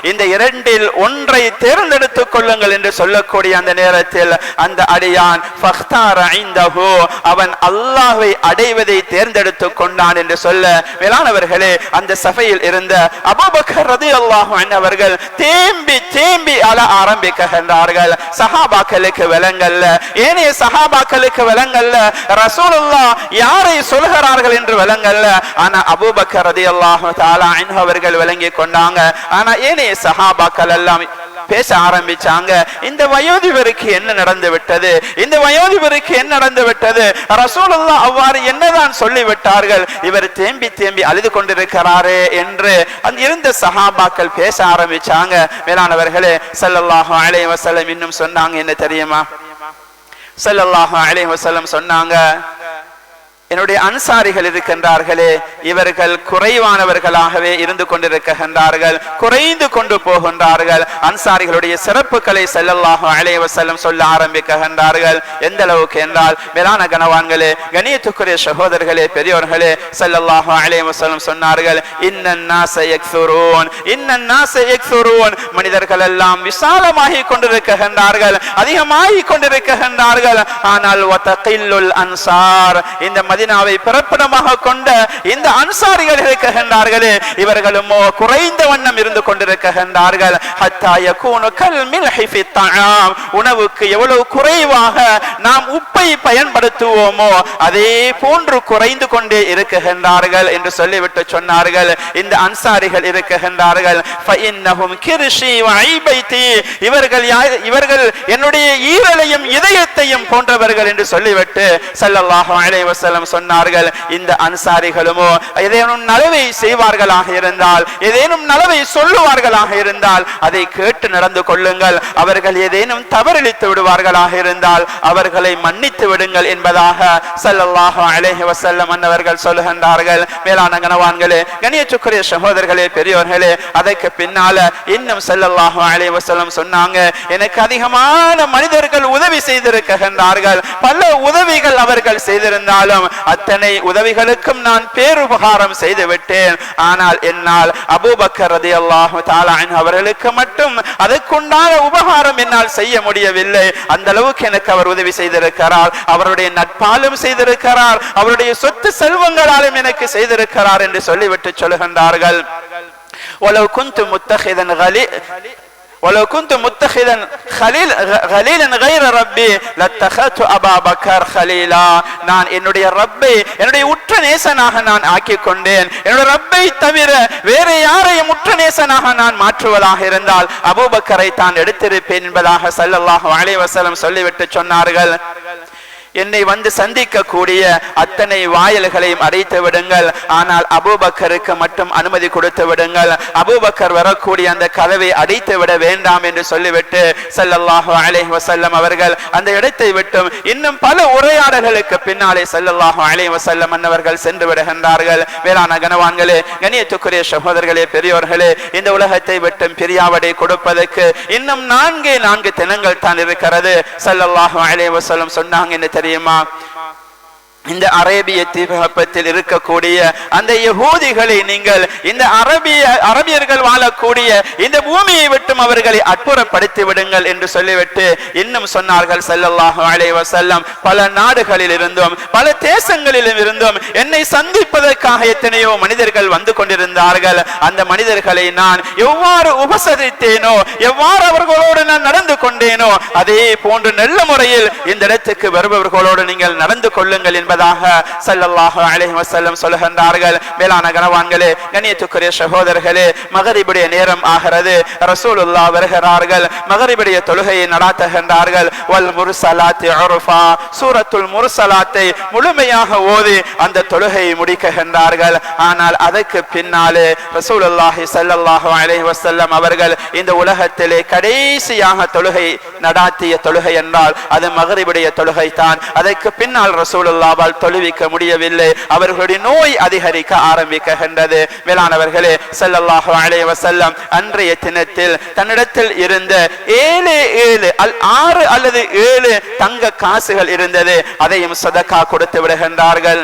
இந்த 2இல் ஒன்றை தேர்ந்தெடுத்துக் கொள்ளுங்கள் என்று சொல்லக்கூடிய அந்த நேரத்தில் அந்த அடியான் ஃபக்தார இந்தஹு, அவன் அல்லாஹ்வை அடைவதை தேர்ந்தெடுத்துக் கொண்டான் என்று சொல்ல மேலானவர்களே, அந்த சபையில் இருந்த அபூபக்கர் ரலியல்லாஹு அன்ஹு அவர்கள் தேம்பி தேம்பி அழ ஆரம்பிக்கின்றார்கள். சஹாபாக்களுக்கு விளங்கல்ல, ஏனைய சஹாபாக்களுக்கு விளங்கல்ல, ரசூலுல்லாஹ் யாரை சொல்கிறார்கள் என்று விளங்கல்ல. ஆனா அபூபக்கர் ரலியல்லாஹு தஆலா அன்ஹு அவர்கள் விளங்கிக் கொண்டாங்க. ஆனா ஏனைய சஹாபாக்கள் எல்லாம் பேச ஆரம்பிச்சாங்க, இந்த வயோதிபருக்கு என்ன நடந்து விட்டது, இந்த வயோதிபருக்கு என்ன நடந்து விட்டது, ரசூலுல்லாஹ் அவ்வாறு என்னதான் சொல்லிவிட்டார்கள், இவர் தேம்பி தேம்பி அழுது கொண்டிருக்கிறாரே என்று அந்த இருந்த சஹாபாக்கள் பேச ஆரம்பிச்சாங்க. மேலானவர்களே, ஸல்லல்லாஹு அலைஹி வஸல்லம் இன்னும் சொன்னாங்க என்ன தெரியுமா? ஸல்லல்லாஹு அலைஹி வஸல்லம் சொன்னாங்க, என்னுடைய அன்சாரிகள் இருக்கின்றார்களே, இவர்கள் குறைவானவர்களாகவே இருந்து கொண்டிருக்கின்றார்கள், குறைந்து கொண்டு போகின்றார்கள். அன்சாரிகளுடைய சிறப்புகளை ஸல்லல்லாஹு அலைஹி வஸல்லம் சொல்ல ஆரம்பிக்கின்றார்கள். எந்த அளவுக்கு என்றால், மேலான கனவான்களே, கண்ணியத்துக்குரிய சகோதரர்களே, பெரியோர்களே, ஸல்லல்லாஹு அலைஹி வஸல்லம் சொன்னார்கள், இன்னன் நாஸ யக்ஸுரூன், இன்னன் நாஸ யக்ஸுரூன், மனிதர்கள் எல்லாம் விசாலமாகி கொண்டிருக்கின்றார்கள், அதிகமாகி கொண்டிருக்கின்றார்கள். ஆனால் வதகில்லுல் அன்சார், இந்த மதீனாவை பிறப்பிடமாக கொண்ட இந்த அன்சாரிகள் இருக்கின்றார்களே, இவர்களும் குறைந்த வண்ணம் இருந்து கொண்டிருக்கின்றார்கள். ஹத்தா யகூனு கல் மில்ஹி ஃபி தஆம், உணவுக்கு எவ்வளவு குறைவாக நாம் உப்பை பயன்படுத்துவோமோ அதே போன்று குறைந்து கொண்டே இருக்கின்றார்கள் என்று சொல்லிவிட்டு சொன்னார்கள். இந்த அன்சாரிகள் இருக்கின்றார்கள், ஃபஇன்னஹும் கிர்ஷி வ ஐபைதி, இவர்கள் என்னுடைய ஈரலையும் இதயத்தையும் போன்றவர்கள் என்று சொல்லிவிட்டு ஸல்லல்லாஹு அலைஹி வஸல்லம் சொன்னார்கள், இந்த அன்சாரிகளுமோ ஏதேனும் நலவை செய்வார்களாக இருந்தால், ஏதேனும் நலவை சொல்ல சொல்லுவார்களாக இருந்தால் அதை கேட்டு நடந்து கொள்ளுங்கள். அவர்கள் ஏதேனும் தவறிழித்து விடுவார்களாக இருந்தால் அவர்களை மன்னித்து விடுங்கள் என்பதாக ஸல்லல்லாஹு அலைஹி வஸல்லம் அன்னவர்கள் சொல்லுகின்றார்கள். மேலான கனவான்களே, கண்ணியத்துக்குரிய சகோதரர்களே, பெரியோர்களே, அதற்கு பின்னால இன்னும் ஸல்லல்லாஹு அலைஹி வஸல்லம் சொன்னாங்க, எனக்கு அதிகமான மனிதர்கள் உதவி செய்திருக்கின்றார்கள். பல உதவிகள் அவர்கள் செய்திருந்தாலும் அத்தனை உதவிகளுக்கும் நான் பேருபகாரம் செய்து விட்டேன். ஆனால் என்னால் அபூபக்கர் ரலியல்லாஹு தஆலா அன்ஹு அவர்களுக்கு மட்டும் அதற்குண்டான உபகாரம் என்னால் செய்ய முடியவில்லை. அந்த அளவுக்கு எனக்கு அவர் உதவி செய்திருக்கிறார். அவருடைய நட்பாலும் செய்திருக்கிறார், அவருடைய சொத்து செல்வங்களாலும் எனக்கு செய்திருக்கிறார் என்று சொல்லிவிட்டு சொல்லுகின்றார்கள். ولو كنت متخذا خليلا غير ربي لاتخذت ابا بكر خليلا. நான் என்னுடைய ரப்பை என்னுடைய உற்ற நேசனாக நான் ஆக்கிக் கொண்டேன். என்னுடைய ரப்பை தவிர வேற யாரையும் உற்ற நேசனாக நான் மாற்றுவதாக இருந்தால் அபூபக்கரை தான் எடுத்திருப்பேன் என்பதாக ஸல்லல்லாஹு அலைஹி வஸல்லம் சொல்லிவிட்டு சொன்னார்கள். என்னை வந்து சந்திக்க கூடிய அத்தனை வாயில்களையும் அடைத்து விடுங்கள், ஆனால் அபூபக்கருக்கு மட்டும் அனுமதி கொடுத்து விடுங்கள். அபூபக்கர் வரக்கூடிய அந்த கதவை அடைத்து விட வேண்டாம் என்று சொல்லிவிட்டு ஸல்லல்லாஹு அலைஹி வஸல்லம் அவர்கள் அந்த இடத்தை விட்டும் இன்னும் பல உரையாடல்களுக்கு பின்னாலே ஸல்லல்லாஹு அலைஹி வஸல்லம் அன்னவர்கள் சென்று விடுகின்றார்கள். வேளாண் கனவான்களே, கண்ணியத்துக்குரிய சகோதரர்களே, பெரியோர்களே, இந்த உலகத்தை விட்டும் பிரியாவடை கொடுப்பதற்கு இன்னும் 4 தினங்கள் தான் இருக்கிறது. ஸல்லல்லாஹு அலைஹி வஸல்லம் சொன்னாங்க, என்ன தெரியுமா? இந்த அரேபிய தீபகற்பத்தில் இருக்கக்கூடிய அந்த யஹூதிகளை நீங்கள் இந்த அரபியர்கள் வாழக்கூடிய இந்த பூமியை விட்டும் அவர்களை அற்புதப்படுத்தி விடுங்கள் என்று சொல்லிவிட்டு இன்னும் சொன்னார்கள் ஸல்லல்லாஹு அலைஹி வஸல்லம், பல நாடுகளில் இருந்தும் பல தேசங்களிலும் இருந்தும் என்னை சந்திப்பதற்காக எத்தனையோ மனிதர்கள் வந்து கொண்டிருந்தார்கள். அந்த மனிதர்களை நான் எவ்வாறு உபசரித்தேனோ, எவ்வாறு அவர்களோடு நான் நடந்து கொண்டேனோ, அதே போன்று நல்ல முறையில் இந்த இடத்துக்கு வருபவர்களோடு நீங்கள் நடந்து கொள்ளுங்கள் என்பதாக ஸல்லல்லாஹு அலைஹி வஸல்லம் சொல்லுகின்றார்கள். மேலான கனவான்களே, கண்ணியத்துக்குரிய சகோதரர்களே, மகரிபுடைய நேரம் ஆகிறது. ரசூலுல்லாஹ் வருகிறார்கள், மகரிபுடைய தொழுகையை நடாத்துகின்றார்கள். வல் முர்சலாத்தி உர்ஃபா, சூரத்துல் முர்சலாத்தை முழுமையாக ஓதி அந்த தொழுகையை முடிக்கின்றார்கள். ஆனால் அதற்கு பின்னாலே ரசூலுல்லாஹி ஸல்லல்லாஹு அலைஹி வஸல்லம் அவர்கள் இந்த உலகத்திலே கடைசியாக தொழுகை நடாத்திய தொழுகை என்றால் அது மகரிபுடைய தொழுகை தான். அதற்கு பின்னால் ரசூலுல்லாஹ் தொழுவிக்க முடியவில்லை. அவர்களுடைய நோய் அதிகரிக்க ஆரம்பிக்கின்றது. மேலானவர்களே, ஸல்லல்லாஹு அலைஹி வஸல்லம் அன்றைய தினத்தில் தன்னிடத்தில் இருந்த 6 அல்லது 7 தங்க காசுகள் இருந்தது. அதையும் சதகா கொடுத்து விடுகின்றார்கள்.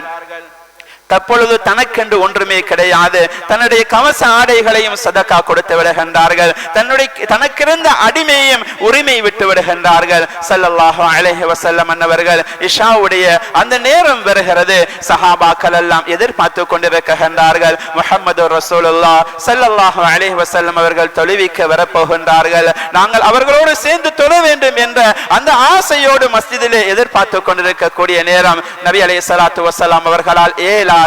தற்பொழுது தனக்கென்று ஒன்றுமே கிடையாது. தன்னுடைய கவச ஆடைகளையும் சதகா கொடுத்து விடுகின்றார்கள். தனக்கிருந்த அடிமையும் உரிமை விட்டு விடுகின்றார்கள். ஸல்லல்லாஹு அலைஹி வஸல்லம் அன்னவர்கள் இஷாவுடைய அந்த நேரம் வருகிறது. சஹாபாக்கள் எல்லாம் எதிர்பார்த்து கொண்டிருக்கின்றார்கள். முஹம்மது ரசூலுல்லாஹ் ஸல்லல்லாஹு அலைஹி வஸல்லம் அவர்கள் தொழுவிக்க வரப்போகின்றார்கள். நாங்கள் அவர்களோடு சேர்ந்து தொழ வேண்டும் என்ற அந்த ஆசையோடு மஸ்ஜிதிலே எதிர்பார்த்து கொண்டிருக்கக்கூடிய நேரம் நபி அலைஹிஸ்ஸலாத்து வஸலாம் அவர்களால்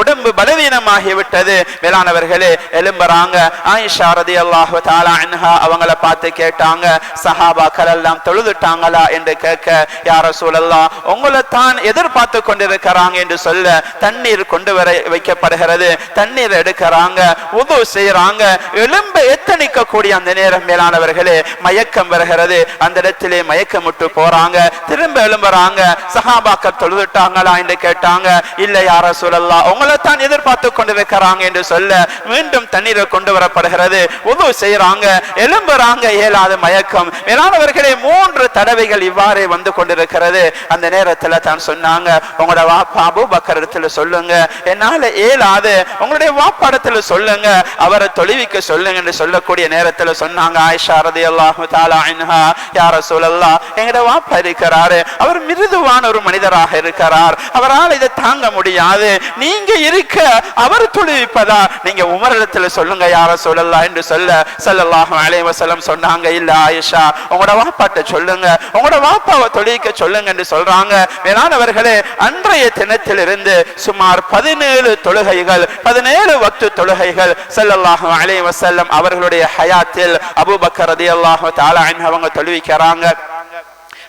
உடம்பு பலவீனமாகிவிட்டது. மேலானவர்களே, எழும்புறாங்க. ஆயிஷா ரலியல்லாஹு தஆலா அன்ஹா அவங்கள பார்த்து கேட்டாங்க, சஹாபாக்கள் எல்லாம் தொழுதுட்டாங்களா என்று கேட்க, யா ரசூலல்லாஹ், உங்களை தான் எதிர்பார்த்து கொண்டிருக்கிறாங்க என்று சொல்ல தண்ணீர் கொண்டு வர வைக்கப்படுகிறது. தண்ணீர் எடுக்கிறாங்க, உது செய்யறாங்க. எழும்ப எத்தனிக்க கூடிய அந்த நேரம் மேலானவர்களே மயக்கம் வருகிறது. அந்த இடத்திலே மயக்கமுட்டு போறாங்க. திரும்ப எழும்புறாங்க. சஹாபாக்கள் தொழுதுட்டாங்களா என்று கேட்டாங்க. இல்ல யா ரசூலல்லாஹ், உங்களை தான் எதிர்பார்த்து கொண்டிருக்கிறாங்க என்று சொல்ல மீண்டும் தண்ணீரை கொண்டு வரப்படுகிறது. உது செய்யறாங்க, எழும்புறாங்க. இயலாத மயக்கம். மேலானவர்களே, 3 தடவைகள் இவ்வாறே வந்து கொண்டிருக்கிறது. அந்த நேரத்தில் தான் சொன்னாங்க, உங்களோட வாப்பா அபூபக்கர் இடத்துல சொல்லுங்க, என்னால இயலாது, உங்களுடைய வாப்பாடத்துல சொல்லுங்க, அவரை தொழுவிக்க சொல்லுங்க என்று சொல்லக்கூடிய நேரத்தில் சொன்னாங்க ஆயிஷா ரலியல்லாஹு தஆலா அன்ஹா, யா ரசூலல்லாஹ், எங்கட வாப்பா இருக்கிறாரு, அவர் மிருதுவான ஒரு மனிதராக இருக்கிறார், அவரால் இதை தாங்க முடியாது, நீங்க இருக்க அவர் தொழுவிப்பதா, நீங்க உமரிடத்துல சொல்லுங்க யா ரசூலல்லாஹ் என்று சொல்ல ஸல்லல்லாஹு அலைஹி வஸல்லம் சொன்னாங்க, இல்ல ஆயிஷா, உங்களோட வாப்பாட்ட சொல்லுங்க, உங்களோட வாப்பாவை தொழுவிக்க சொல்லுங்க என்று சொல்றாங்க. மேலானவர்களே, அன்றைய தினத்திலிருந்து சுமார் 17 தொழுகைகள், 17 வக்து தொழுகைகள் ஸல்லல்லாஹு அலைஹி வஸல்லம் அவர்களுடைய ஹயாத்தில் அபூபக்கர் ரலியல்லாஹு தஆலா அன்ஹு அவங்க தொழுவிக்கறாங்க.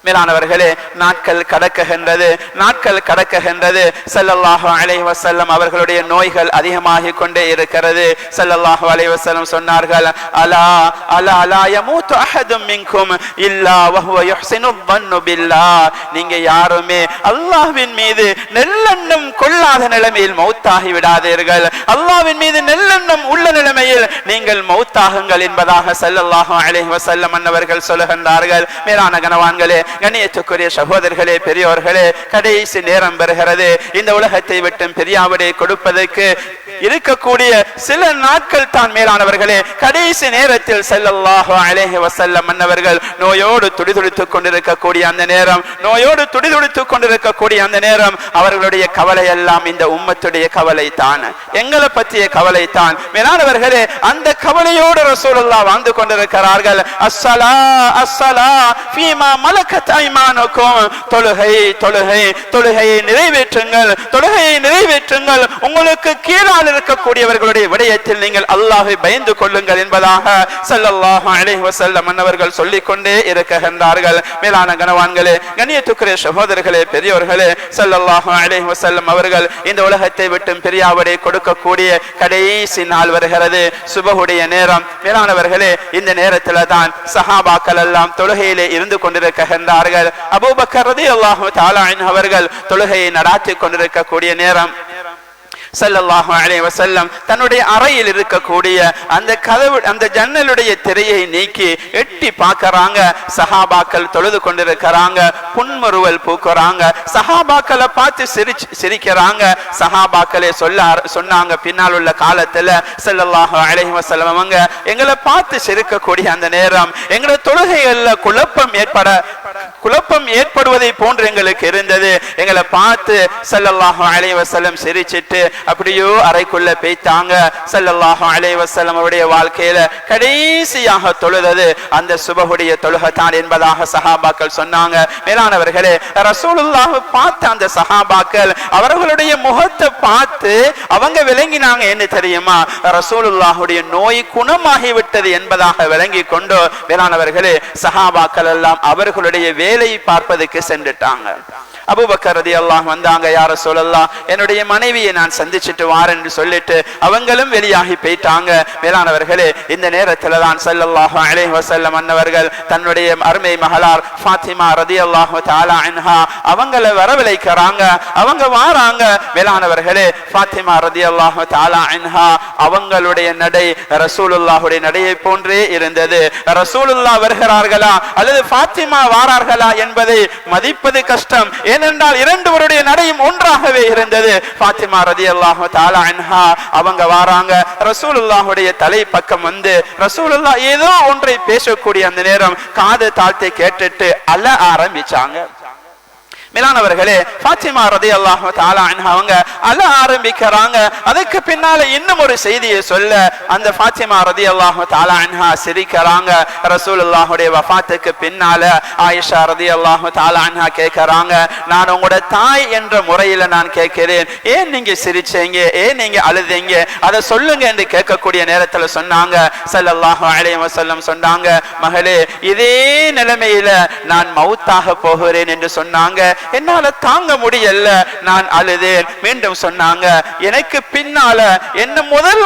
மேலானவர்களே, நாட்கள் கடக்குகின்றது. ஸல்லல்லாஹு அலைஹி வஸல்லம் அவர்களுடைய நோய்கள் அதிகமாகிக் கொண்டே இருக்கிறது. ஸல்லல்லாஹு அலைஹி வஸல்லம் சொன்னார்கள், அலா அலா லா யமூது அஹதும் மின்கும் இல்லா வஹுவ யுஹ்சினு ظن பில்லாஹ். நீங்க யாருமே அல்லாஹ்வின் மீது நல்லெண்ணம் கொள்ளாத நிலைமையில் மௌத்தாகி விடாதீர்கள். அல்லாஹ்வின் மீது நல்லெண்ணம் உள்ள நிலைமையில் நீங்கள் மௌத்தாகுங்கள் என்பதாக ஸல்லல்லாஹு அலைஹி வஸல்லம் அன்னவர்கள் சொல்லுகின்றார்கள். மேலான கனவான்களே, கண்ணியத்துக்குரிய சகோதரர்களே, பெரியோர்களே, கடைசி நேரம் வருகிறது. இந்த உலகத்தை விட்டு பெரியாவிடை கொடுப்பதற்கு இருக்கக்கூடிய சில நாட்கள் தான் மேலானவர்களே. கடைசி நேரத்தில் ஸல்லல்லாஹு அலைஹி வஸல்லம் அன்னவர்கள் நோயோடு துடிதுடித்துக் கொண்டிருக்கக்கூடிய அந்த நேரம் அவர்களுடைய கவலை எல்லாம் இந்த உம்மத்துடைய கவலை தான், எங்களை பற்றிய கவலை தான். மேலானவர்களே, அந்த கவலையோடு ரசூலுல்லாஹ் வாழ்ந்து கொண்டிருக்கிறார்கள். அஸ்ஸலா அஸ்ஸலா ஃபீமா மலக்கத் ஐமானுக்கும். தொழுகையை நிறைவேற்றுங்கள். உங்களுக்கு கீழால் இருக்கக்கூடியவர்களுடைய விடயத்தில் நீங்கள் அல்லாஹ்வை பயந்து கொள்ளுங்கள் என்பதாக ஸல்லல்லாஹு அலைஹி வஸல்லம் அன்னவர்கள் சொல்லிக் கொண்டே இருக்கின்றார்கள். மேலான கனவான்களே, கண்ணியத்துக்குரிய சகோதரர்களே, பெரியோர்களே, ஸல்லல்லாஹு அலைஹி வஸல்லம் அவர்கள் இந்த உலகத்தை விட்டு பிரியாவிடை கொடுக்கக்கூடிய கடைசி நாள் வருகிறது, சுபஹுடைய நேரம். மேலானவர்களே, இந்த நேரத்தில் தான் சஹாபாக்கள் எல்லாம் தொழுகையிலே இருந்து கொண்டிருக்கின்றார்கள். அபூபக்கர் ரலியல்லாஹு தஆலா அன்ஹு அவர்கள் தொழுகையை நடாத்தி கொண்டிருக்கக்கூடிய நேரம் ஸல்லல்லாஹு அலைஹி வஸல்லம் தன்னுடைய அறையில் இருக்கக்கூடிய அந்த ஜன்னலுடைய திரையை நீக்கி எட்டி பார்க்கறாங்க. சஹாபாக்கள் தொழுது கொண்டிருக்கிறாங்க, புன்முறுவல் பூக்குறாங்க. சஹாபாக்களை பார்த்து சிரிக்கிறாங்க. சஹாபாக்களே சொன்னாங்க, பின்னால் உள்ள காலத்துல ஸல்லல்லாஹு அலைஹி வஸல்லம் அவங்க எங்களை பார்த்து சிரிக்கக்கூடிய அந்த நேரம் எங்களை தொழுகைகள்ல குழப்பம் ஏற்படுவதை போன்று எங்களுக்கு இருந்தது. எங்களை பார்த்து ஸல்லல்லாஹு அலைஹி வஸல்லம் சிரிச்சிட்டு அப்படியோ அறைக்குள்ள போய்த்தாங்க. ஸல்லல்லாஹு அலைஹி வஸல்லம் அவருடைய வாழ்க்கையில கடைசியாக தொழுதது அந்த சுபஹுடைய தொழுகை தான் என்பதாக சஹாபாக்கள் சொன்னாங்க. மேலானவர்களே, ரசூலுல்லாஹ் பார்த்த அந்த சஹாபாக்கள் அவர்களுடைய முகத்தை பார்த்து அவங்க விளங்கினாங்க. என்ன தெரியுமா? ரசூலுல்லாஹுடைய நோய் குணமாகிவிட்டது என்பதாக விளங்கி கொண்டு மேலானவர்களே, சஹாபாக்கள் எல்லாம் அவர்களுடைய வேலை பார்ப்பதற்கு சென்றுட்டாங்க. அபூபக்கர் ரலியல்லாஹு வந்தாங்க, யா ரசூலல்லாஹ், என்னுடைய மனைவியை நான் சந்திச்சிட்டு வாரேன் என்று சொல்லிட்டு அவங்களும் வெளியாகி போயிட்டாங்க. மேலானவர்களே, இந்த நேரத்துல தான் ஸல்லல்லாஹு அலைஹி வஸல்லம் அன்னவர்கள் தன்னுடைய அருமை மகளார் ஃபாத்திமா ரலியல்லாஹு தஆலா அன்ஹா அவங்கள வரவழைக்கறாங்க. அவங்க வாராங்க. மேலானவர்களே, ஃபாத்திமா ரலியல்லாஹு தஆலா அன்ஹா அவங்களுடைய நடை ரசூலுல்லாஹுடைய நடையை போன்றே இருந்தது. ரசூலுல்லாஹ் வருகிறார்களா அல்லது ஃபாத்திமா வாரார்களா என்பதை மதிப்பது கஷ்டம். ஏனென்றால் இரண்டுவருடைய நடையும் ஒன்றாகவே இருந்தது. ஃபாத்திமா ரலியல்லாஹு தஆலா அன்ஹா அவங்க வாராங்க. ரசூலுல்லாஹுடைய தலை பக்கம் வந்து ரசூலுல்லாஹ் ஏதோ ஒன்றை பேசக்கூடிய அந்த நேரம் காது தாழ்த்தி கேட்டுட்டு அழ ஆரம்பிச்சாங்க. மேலானவர்களே, ஃபாத்திமா ரலியல்லாஹு தஆலா அன்ஹா அவங்க அழ ஆரம்பிக்கறாங்க. அதுக்கு பின்னால இன்னும் ஒரு செய்தியை சொல்ல அந்த ஃபாத்திமா ரலியல்லாஹு தஆலா அன்ஹா சிரிக்கறாங்க. ரசூலுல்லாஹுடைய வஃபாத்துக்கு பின்னால ஆயிஷா ரலியல்லாஹு தஆலா அன்ஹா கேக்குறாங்க, நான் உங்களோட தாய் என்ற முறையில நான் கேட்கிறேன், ஏன் நீங்க சிரிச்சீங்க, ஏன் நீங்க அழுதீங்க, அதை சொல்லுங்க என்று கேட்கக்கூடிய நேரத்துல சொன்னாங்க, ஸல்லல்லாஹு அலைஹி வஸல்லம் சொன்னாங்க, மகளே, இதே நிலைமையில நான் மௌத்தாக போகிறேன் என்று சொன்னாங்க. என்னால தாங்க முடியல, நான் அழுதேன். மீண்டும் சொன்னாங்க, எனக்கு பின்னால என்ன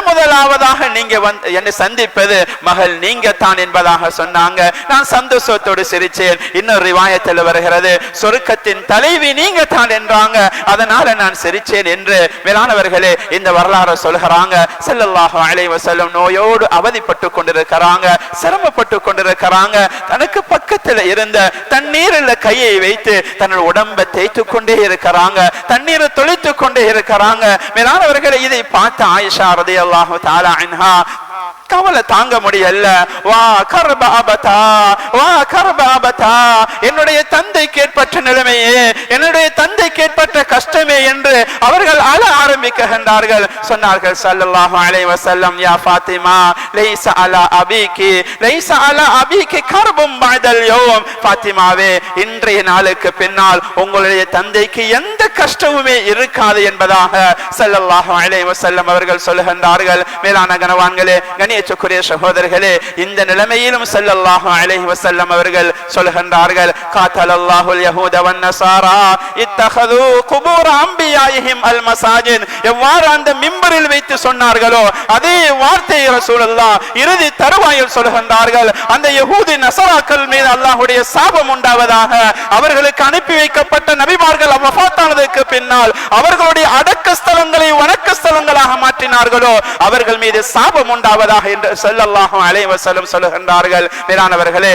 முதலாவதாக நீங்க என்னை சந்திப்பது மகள் நீங்க தான் என்பதாக சொன்னாங்க. நான் சந்தோஷத்தோடு சிரிச்சேன். இன்னொரு ரிவாயத்தில் வருகிறது, சொர்க்கத்தின் தலைவி நீங்க தான் என்றாங்க, அதனால நான் சிரிச்சேன் என்று. மேலானவர்களே, இந்த வரலாறு சொல்கிறாங்க. ஸல்லல்லாஹு அலைஹி வஸல்லம் நோயோடு அவதிப்பட்டு கொண்டிருக்கிறாங்க, சிரமப்பட்டு கொண்டிருக்கிறாங்க. தனக்கு பக்கத்தில் இருந்த தண்ணீரில் கையை வைத்து தன்னோட உடம்பை தேய்த்து கொண்டே இருக்கிறாங்க, தண்ணீரை தொளித்து கொண்டே இருக்கிறாங்க. மேலானவர்களே, இதை பார்த்த ஆயிஷா ரலியல்லாஹு தஆலா அன்ஹா கவலை தாங்க முடியல. வா கர்ப அபதா, என்னுடைய தந்தைக்கு ஏற்பட்ட நிலைமையே, என்னுடைய தந்தைக்கு ஏற்பட்ட கஷ்டமே என்று அவர்கள் அழ ஆரம்பிக்கின்றார்கள். சொன்னார்கள் ஸல்லல்லாஹு அலைஹி வஸல்லம், யா ஃபாத்திமா லைஸ அலா அபீகி கர்பும் பஅதல் யௌம். ஃபாத்திமாவே, இன்றைய நாளுக்கு பின்னால் உங்களுடைய தந்தைக்கு எந்த கஷ்டமுமே இருக்காது என்பதாக ஸல்லல்லாஹு அலைஹி வஸல்லம் அவர்கள் சொல்லுகின்றார்கள். மேலான கனவான்களே, கண்ணியத்துக்குரிய சகோதரர்களே, இந்த நிலைமையிலும் ஸல்லல்லாஹு அலைஹி வஸல்லம் அவர்கள் சொல்கின்றார்கள், காத்தலல்லாஹுல் யஹூத வன் நஸாரா இத்தஹது குபூர் அன்பியாயிஹிம் அல் மசாஜித். எவ்வாறு அந்த மிம்பரில் வைத்து சொன்னார்களோ அதே வார்த்தையை ரசூலுல்லாஹ் இறுதி தருவாயில் சொல்கின்றார்கள், அந்த யஹூதி நஸராக்கள் மீது அல்லாஹ்வுடைய சாபம் உண்டாவதாக. அவர்களுக்கு அனுப்பி வைக்கப்பட்ட நபிமார்கள் வஃபாத்தானதற்கு பின்னால் அவர்களுடைய அடக்க ஸ்தலங்களை வணக்க ஸ்தலங்களாக மாற்றினார்களோ அவர்கள் மீது சாபம் உண்டாவதாக என்று ஸல்லல்லாஹு அலைஹி வஸல்லம் சொல்கின்றார்கள். மேலானவர்களே,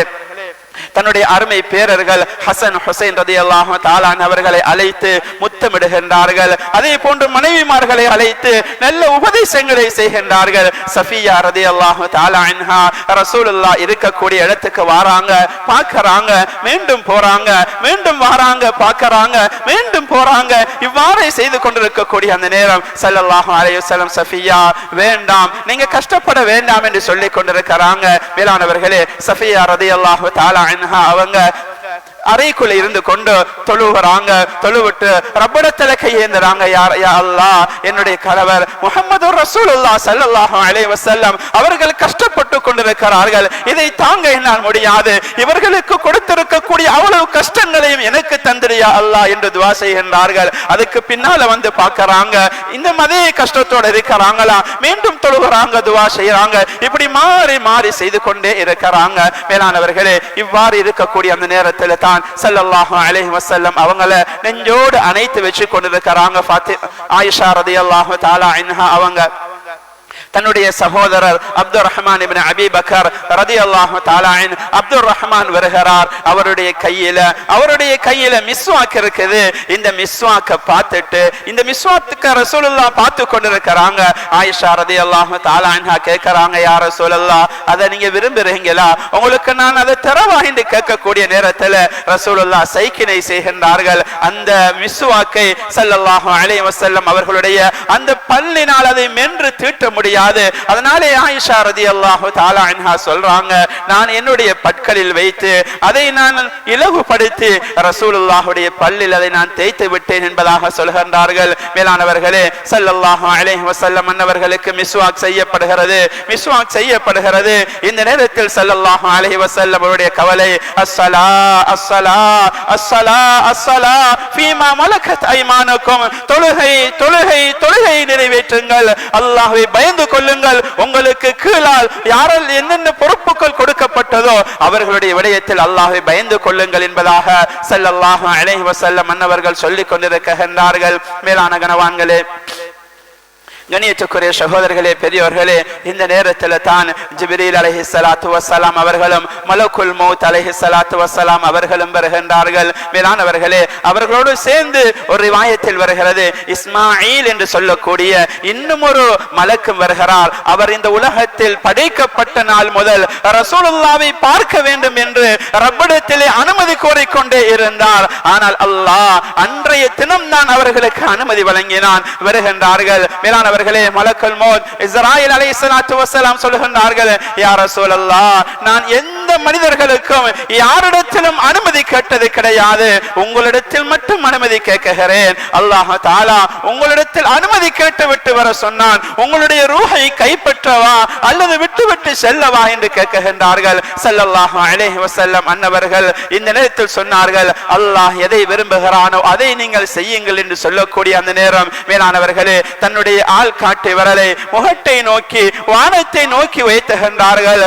தன்னுடைய அருமை பேரர்கள் ஹசன் ஹுசைன் ரலியல்லாஹு தஆலா அவர்களை அழைத்து முத்தமிடுகின்றார்கள். அதே போன்று மனைவிமார்களை அழைத்து நல்ல உபதேசங்களை செய்கின்றார்கள். சஃபியா ரலியல்லாஹு தஆலா அன்ஹா ரசூலுல்லாஹ் இருக்கக்கூடிய இடத்துக்கு வராங்க, பார்க்கறாங்க, மீண்டும் போறாங்க, மீண்டும் வராங்க, பார்க்கறாங்க, மீண்டும் போறாங்க. இவ்வாறு செய்து கொண்டிருக்கக்கூடிய அந்த நேரம் ஸல்லல்லாஹு அலைஹி வஸல்லம் சஃபியா வேண்டாம், நீங்க கஷ்டப்பட வேண்டாம் என்று சொல்லிக் கொண்டிருக்கிறாங்க. மேலானவர்களே, சஃபியா ரலியல்லாஹு தஆலா அவங்க அறைக்குள்ள இருந்து கொண்டு தொழுகிறாங்க. தொழுவிட்டு ரப்பிடத்துல கையேந்துறாங்க, யா அல்லாஹ், என்னுடைய கணவர் முஹம்மது ரசூலுல்லாஹ் ஸல்லல்லாஹு அலைஹி வஸல்லம் அவர்கள் கஷ்டப்பட்டு கொண்டிருக்கிறார்கள், இதை தாங்க என்னால் முடியாது, இவர்களுக்கு கொடுத்திருக்கக்கூடிய அவ்வளவு கஷ்டங்களையும் எனக்கு தந்திரியா அல்லாஹ் என்று துஆ செய்கின்றார்கள். அதுக்கு பின்னால வந்து பார்க்கறாங்க, இந்த அதே கஷ்டத்தோட இருக்கிறாங்களா, மீண்டும் தொழுகிறாங்க, துஆ செய்யறாங்க. இப்படி மாறி மாறி செய்து கொண்டே இருக்கிறாங்க. மேலானவர்களே, இவ்வாறு இருக்கக்கூடிய அந்த நேரத்தில் தான் ஸல்லல்லாஹு அலைஹி வஸல்லம் அவங்கள நெஞ்சோடு அணைத்து வச்சு கொண்டிருக்கிறாங்க. ஆயிஷா ரலியல்லாஹு தஆலா அன்ஹா அவங்க தன்னுடைய சகோதரர் அப்துர் ரஹ்மான் இப்னு அபீ பக்கர் ரலியல்லாஹு தஆலா அன்ஹு அப்துர் ரஹ்மான் வருகிறார். அவருடைய கையில மிஸ்வாக் இருக்குது. இந்த மிஸ்வாக்க பார்த்துட்டு இந்த மிஸ்வாக்க ரசூலுல்லாஹ் பார்த்து கொண்டிருக்கிறாங்க. ஆயிஷா ரலியல்லாஹு தஆலா அன்ஹா கேட்கறாங்க, யா ரசூலுல்லாஹ், அதை நீங்க விரும்புறீங்களா, உங்களுக்கு நான் அதை தரவா என்று கேட்கக்கூடிய நேரத்தில் ரசூலுல்லாஹ் சைக்கினை செய்கின்றார்கள். அந்த மிஸ்வாக்கை ஸல்லல்லாஹு அலைஹி வஸல்லம் அவர்களுடைய அந்த பல்லினால் அதை மென்று தீட்ட முடியாது. அதனாலே ஆயிஷா ரலியல்லாஹு தஆலா அன்ஹா சொல்றாங்க, நான் என்னுடைய பற்களில் வைத்து அதை நான் இலகுபடுத்தி ரசூலுல்லாஹுடைய பல்லில் அதை நான் தேய்த்து விட்டேன் என்பதாக சொல்கின்றார்கள். மேலானவர்களே, ஸல்லல்லாஹு அலைஹி வஸல்லம் அன்னவர்களுக்கு மிஸ்வாக் செய்யப்படுகிறது. இந்த நேரத்தில் ஸல்லல்லாஹு அலைஹி வஸல்லம் அவருடைய கவலை, அஸ்ஸலா அஸ்ஸலா அஸ்ஸலா அஸ்ஸலா ஃபீமா மலக்கத் ஐமானுக்கும், தொழுகை தொழுகை தொழுகை நிறைவேற்றுங்கள், அல்லாஹ்வை பயந்து கொள்ளுங்கள், உங்களுக்கு கீழால் யாரால் என்னென்ன பொறுப்புகள் கொடுக்கப்பட்டதோ அவர்களுடைய விடயத்தில் அல்லாஹ்வை பயந்து கொள்ளுங்கள் என்பதாக ஸல்லல்லாஹு அலைஹி வஸல்லம் அன்னவர்கள் சொல்லிக் கொண்டிருக்கின்றார்கள். மேலான கனவான்களே, கண்ணியத்துக்குரிய சகோதரர்களே, பெரியவர்களே, இந்த நேரத்தில் தான் ஜிப்ரீல் அலைஹிஸ்ஸலாத்து வஸ்ஸலாம் அவர்களும் மலக்குல் மௌத் அலைஹிஸ்ஸலாத்து வஸ்ஸலாம் அவர்களும் வருகின்றார்கள். மேலானவர்களே, அவர்களோடு சேர்ந்து ஒரு ரிவாயத்தில் வருகிறது, இஸ்மாயில் என்று சொல்லக்கூடிய இன்னும் ஒரு மலக்கும் வருகிறார். அவர் இந்த உலகத்தில் படைக்கப்பட்ட நாள் முதல் ரசூலுல்லாஹ்வை பார்க்க வேண்டும் என்று ரப்பிடத்திலே அனுமதி கோரிக்கொண்டே இருந்தார். ஆனால் அல்லாஹ் அன்றைய தினம் தான் அவர்களுக்கு அனுமதி வழங்கினான். வருகின்றார்கள். மேலானவர்களே, மலக்குல் மௌத் இஸ்ராயில் அலைஹிஸ்ஸலாத்து வஸ்ஸலாம் சொல்கின்றார்கள், யா ரசூலல்லாஹ், நான் எந்த மனிதர்களுக்கும் யாரிடத்திலும் அனுமதி கேட்டது கிடையாது, உங்களிடத்தில் மட்டும் அனுமதி கேட்கிறேன். அல்லாஹ் தஆலா உங்களிடத்தில் அனுமதி கேட்டு விட்டு வர சொன்னான், உங்களுடைய ரூஹை கைப்பற்றவா அல்லது விட்டு செல்லவா என்று கேட்கின்றார்கள். ஸல்லல்லாஹு அலைஹி வஸல்லம் அன்னவர்கள் இந்த நேரத்தில் சொன்னார்கள், அல்லாஹ் எதை விரும்புகிறானோ அதை நீங்கள் செய்யுங்கள் என்று சொல்லக்கூடிய அந்த நேரம் மேலானவர்களே, தன்னுடைய காட்டி விரலை முகத்தை நோக்கி வானத்தை நோக்கி வைத்துகின்றார்கள்.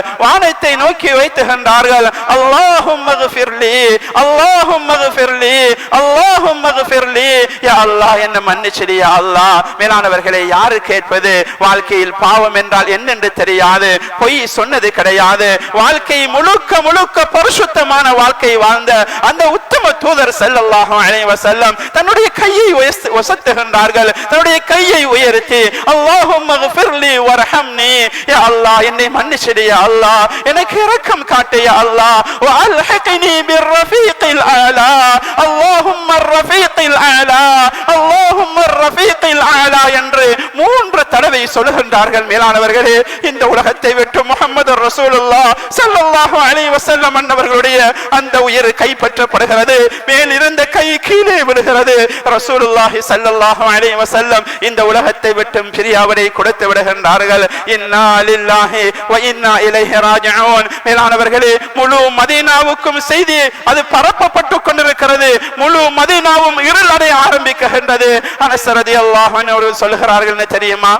அல்லாஹும்ம ஃபிர்லி அல்லாஹும்ம ஃபிர்லி அல்லாஹும்ம ஃபிர்லி, யா அல்லாஹ், என்ன மன்னிச்சிடு யா அல்லாஹ். மேலானவர்களே, யாரு கேட்பது? வாழ்க்கையில் பாவம் என்றால் என்னென்று தெரியாது, பொய் சொன்னது கிடையாது, வாழ்க்கை முழுக்க முழுக்க பரிசுத்தமான வாழ்க்கை வாழ்ந்த அந்த உத்தம தூதர் ஸல்லல்லாஹு அலைஹி வஸல்லம் தன்னுடைய கையை உயர்த்துகின்றார்கள். தன்னுடைய கையை உயர்த்தி அல்லாஹும்ம ஃபிர்லி வர்ஹம்னி, யா அல்லாஹ், என்னை மன்னிச்சிடு யா அல்லாஹ், எனக்கு இரக்கம் காட்டு தாலாட்டு யா அல்லாஹ். வஅல்ஹிக்னி பிர்ரஃபீகில் ஆலா, அல்லாஹும்ம ரஃபீகில் ஆலா, அல்லாஹும்ம ரஃபீகில் ஆலா என்று 3 தடவை சொல்லுகின்றார்கள். மேலானவர்களே, இந்த உலகத்தை விட்டு முஹம்மது ரசூலுல்லாஹ் ஸல்லல்லாஹு அலைஹி வஸல்லம் அன்னவர்களுடைய அந்த உயிர் கைப்பற்றப்படுகிறது. மேல் இருந்த கை கீழே விழுகிறது. ரசூலுல்லாஹி ஸல்லல்லாஹு அலைஹி வஸல்லம் இந்த உலகத்தை விட்டு பிரியாவதை கொடுத்து விடுகின்றார்கள். இன்னா லில்லாஹி வ இன்னா இலைஹி ராஜிஊன். மேலானவர்களே, முழு மதீனாவுக்கும் செய்தி அது பரப்பப்பட்டு கொண்டிருக்கிறது. முழு மதீனாவும் இருள் அடைய ஆரம்பிக்கின்றது. அனஸ் ரலியல்லாஹு அன்ஹு சொல்கிறார்கள், என்ன தெரியுமா?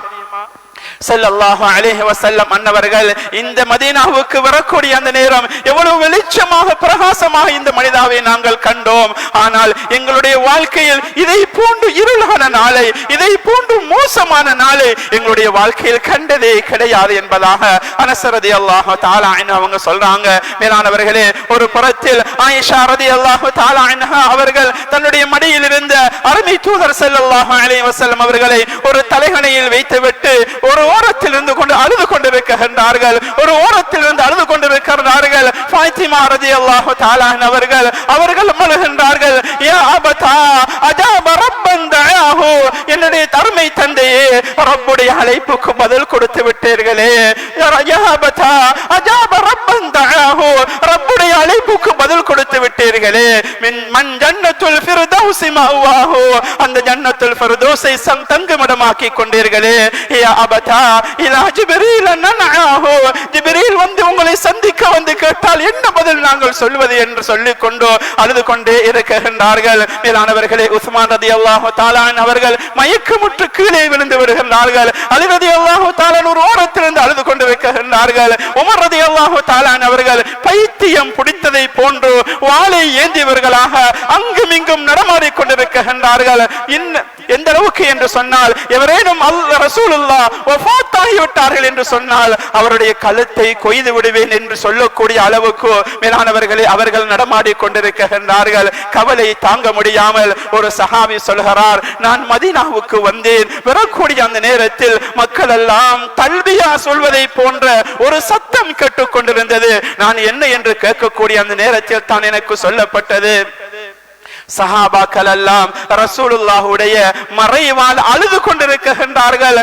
ஸல்லல்லாஹு அலைஹி வஸல்லம் அன்னவர்கள் இந்த மதீனாவுக்கு வரக்கூடிய அந்த நேரம் எவ்வளவு வெளிச்சமாக பிரகாசமாக இந்த மனிதாவை நாங்கள் கண்டோம். ஆனால் எங்களுடைய வாழ்க்கையில் இதை போன்று இருளான நாளை, இதை போன்று மோசமான நாளை எங்களுடைய வாழ்க்கையில் கண்டதே கிடையாது என்பதாக அனஸ் ரலியல்லாஹு தஆலா அன்ஹு அவங்க சொல்றாங்க. மேலானவர்களே, ஒரு புறத்தில் ஆயிஷா ரலியல்லாஹு தஆலா அன்ஹா அவர்கள் தன்னுடைய மடியில் இருந்த அருமை தூதர் ஸல்லல்லாஹு அலைஹி வஸல்லம் அவர்களை ஒரு தலைகணையில் வைத்துவிட்டு ஒரு ஓரத்தில் இருந்து கொண்டு அழுது கொண்டிருக்கின்றார்கள். ஒரு ஓரத்தில் இருந்து அழுது கொண்டிருக்கிறார்கள். ஃபாத்திமா ரலியல்லாஹு தஆலா அவர்கள் அழுகின்றார்கள். யா அபதா அஜாப ரப்பன் தஆஹு, என்னுடைய தர்மை தந்தையே, ரப்புடைய அழைப்புக்கு பதில் கொடுத்து விட்டீர்களே. யா அபதா அஜாப ரப்பன் தஆஹு, ரப்புடைய அழைப்புக்கு பதில் கொடுத்து விட்டீர்களே. மன் ஜன்னத்துல் ஃபிர்தௌஸ் மஅவாஹு, அந்த ஜன்னத்துல் ஃபிர்தௌஸை தங்குமிடமாக்கி கொண்டீர்களே. யா அபதா இலா ஜிப்ரீல் நனஆஹு, ஜிப்ரீல் வந்து உங்களை சந்திக்க வந்து கேட்டால் என்ன பதில் நாங்கள் சொல்வது என்று சொல்லிக் கொண்டு அழுது கொண்டே இருக்கின்றார்கள். மேலானவர்களே, உஸ்மான் ரலியல்லாஹு தஆலா அவர்கள் மயக்கமுற்று கீழே விழுந்து விடுகின்றார்கள். அலி ரலியல்லாஹு தஆலா ஒரு ஓரத்திலிருந்து அழுது கொண்டு இருக்கின்றார்கள். உமர் ரலியல்லாஹு தஆலா அவர்கள் பைத்தியம் பிடித்ததை போன்று வாளை ஏந்தியவர்களாக அங்கும் இங்கும் நடமாடிக் கொண்டிருக்கின்றார்கள். எந்த அளவுக்கு என்று சொன்னால், எவரேனும் ரசூலுல்லாஹ் வஃபாத் ஆகிவிட்டார்கள் என்று சொன்னால் அவருடைய கழுத்தை கொய்து விடுவேன் என்று சொல்லக்கூடிய அளவுக்கு மேலானவர்களே அவர்கள் நடமாடிக் கொண்டிருக்கின்றார்கள். கவலை தாங்க முடியாமல் ஒரு சஹாபி சொல்கிறார், நான் மதீனாவுக்கு வந்தேன். வரக்கூடிய அந்த நேரத்தில் மக்கள் எல்லாம் தல்பியா சொல்வதை போன்ற ஒரு சத்தம் கேட்டுக் கொண்டிருந்தது. நான் என்ன என்று கேட்கக்கூடிய அந்த நேரத்தில் தான் எனக்கு சொல்லப்பட்டது, சஹாபாக்கள் எல்லாம் ரசூலுல்லாஹுடைய மறைவால் அழுது கொண்டிருக்கின்றார்கள்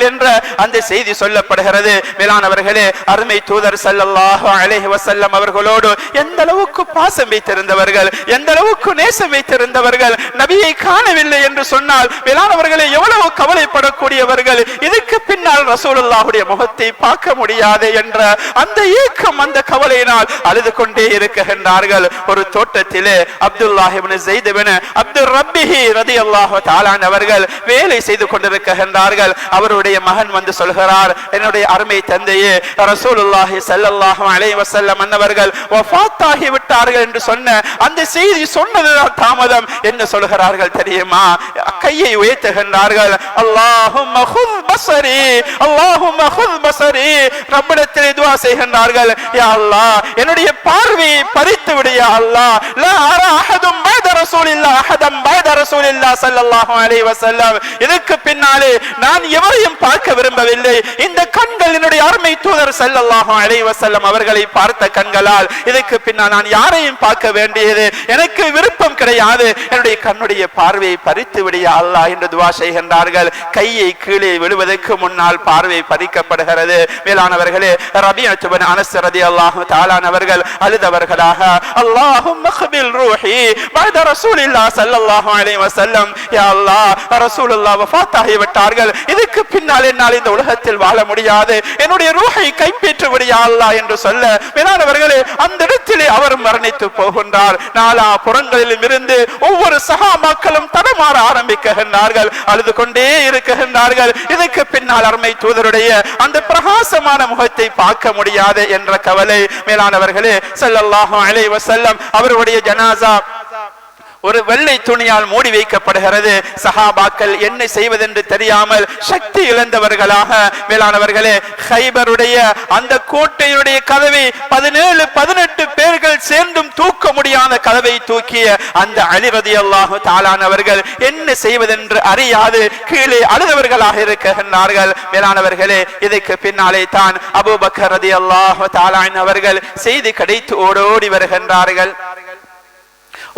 என்ற அந்த செய்தி சொல்லப்படுகிறது. மேலானவர்களே, அருமை தூதர் ஸல்லல்லாஹு அலைஹி வஸல்லம் அவர்களோடு எந்த அளவுக்கு பாசம் வைத்திருந்தவர்கள், எந்த அளவுக்கு நேசம் வைத்திருந்தவர்கள். நபியை காணவில்லை என்று சொன்னால் மேலானவர்களே எவ்வளவு கவலைப்படக்கூடியவர்கள். இதுக்கு பின்னால் ரசூலுல்லாஹுடைய முகத்தை பார்க்க முடியாது என்ற அந்த ஏக்கம், அந்த கவலையினால் அழுது கொண்டே இருக்கின்றார்கள். ஒரு தோட்டத்திலே அப்துல்லாஹ் இப்னு ஸைத் இப்னு அப்துர் ரப்பிஹி ரலியல்லாஹு தஆலா அவர்கள் வேலை செய்து கொண்டிருக்கின்றார்கள். அவருடைய மகன் வந்து சொல்கிறார், என்னுடைய அருமை தந்தையே, ரசூலுல்லாஹி ஸல்லல்லாஹு அலைஹி வஸல்லம் அன்னவர்கள் வஃபாத் ஆகி விட்டார்கள் என்று சொன்ன அந்த செய்தி சொன்னது தாமதம். என்ன சொல்கிறார்கள் தெரியுமா? கையை உயர்த்துகின்றார்கள். அல்லாஹும்ம குஸ் பஸரி, அல்லாஹும்ம குஸ் பஸரி, ரப்பிடத்திலே துஆ செய்கின்றார்கள். யா அல்லாஹ், என்னுடைய பார்வையை பறித்து விடு யா அல்லாஹ். லா அரா அஹதும் பைத ரசூலில்லாஹ் அஹதம் பைத ரசூலில்லாஹ் ஸல்லல்லாஹு அலைஹி வஸல்லம், இதுக்கு பின்னாலே நான் எவரையும் பார்க்க விரும்பவில்லை. இந்த கண்கள் என்னுடைய அருமை தூதர் ஸல்லல்லாஹு அலைஹி வஸல்லம் அவர்களை பார்த்த கண்களால் இதுக்கு பின்னால் நான் யாரையும் பார்க்க வேண்டியது எனக்கு விருப்பம் கிடையாது. என்னுடைய கண்ணுடைய பார்வையை பறித்து விடு யா அல்லாஹ் என்று துஆ செய்கின்றார்கள். கையை கீழே விழுவதற்கு முன்னால் பார்வை பறிக்கப்படுகிறது. மேலானவர்களே, ரபியத் இப்னு அனஸ் ரலியல்லாஹு தஆலா அவர்கள் அழுதவர்களாக, அல்லாஹும்ம க்பில் ரூஹி பஅத ரசூலில்லாஹ் ஸல்லல்லாஹு அலைஹி வஸல்லம், யா அல்லாஹ், ரசூலுல்லாஹ் வஃபாத் ஆகிவிட்டார்கள். இதுக்கு பின்னால் என்னால் இந்த உலகத்தில் வாழ முடியாது. என்னுடைய ரூஹை கைப்பற்றி விடு யா அல்லாஹ் என்று சொல்ல, மேலானவர்களே, அந்த இடத்திலே அவர் மரணித்து போகின்றார். நாலா புறங்களிலும் இருந்து ஒவ்வொரு சஹாபாக்களும் தடமாற ஆரம்பிக்கின்றார்கள், அழுது கொண்டே இருக்கின்றார்கள். இதுக்கு பின்னால் அருமை தூதருடைய அந்த பிரகாசமான முகத்தை பார்க்க முடியாது என்ற கவலை. மேலானவர்களே, ஸல்லல்லாஹு அலைஹி வஸல்லம் அவருடைய ஜனாஸா ஒரு வெள்ளை துணியால் மூடி வைக்கப்படுகிறது. சஹாபாக்கள் என்ன செய்வதென்று தெரியாமல் சக்தி இழந்தவர்களாக மேலானவர்களே கைபருடைய அந்த கோட்டையுடைய கதவை 17-18 பேர்கள் சேர்ந்தும் தூக்க முடியாத கதவை தூக்கிய அந்த அலி ரலியல்லாஹு தஆலா அவர்கள் என்ன செய்வதென்று அறியாது கீழே அழுதவர்களாக இருக்கின்றார்கள். மேலானவர்களே இதற்கு பின்னாலே தான் அபூபக்கர் ரலியல்லாஹு தஆலா அவர்கள் செய்தி கிடைத்து ஓடோடி வருகின்றார்கள்.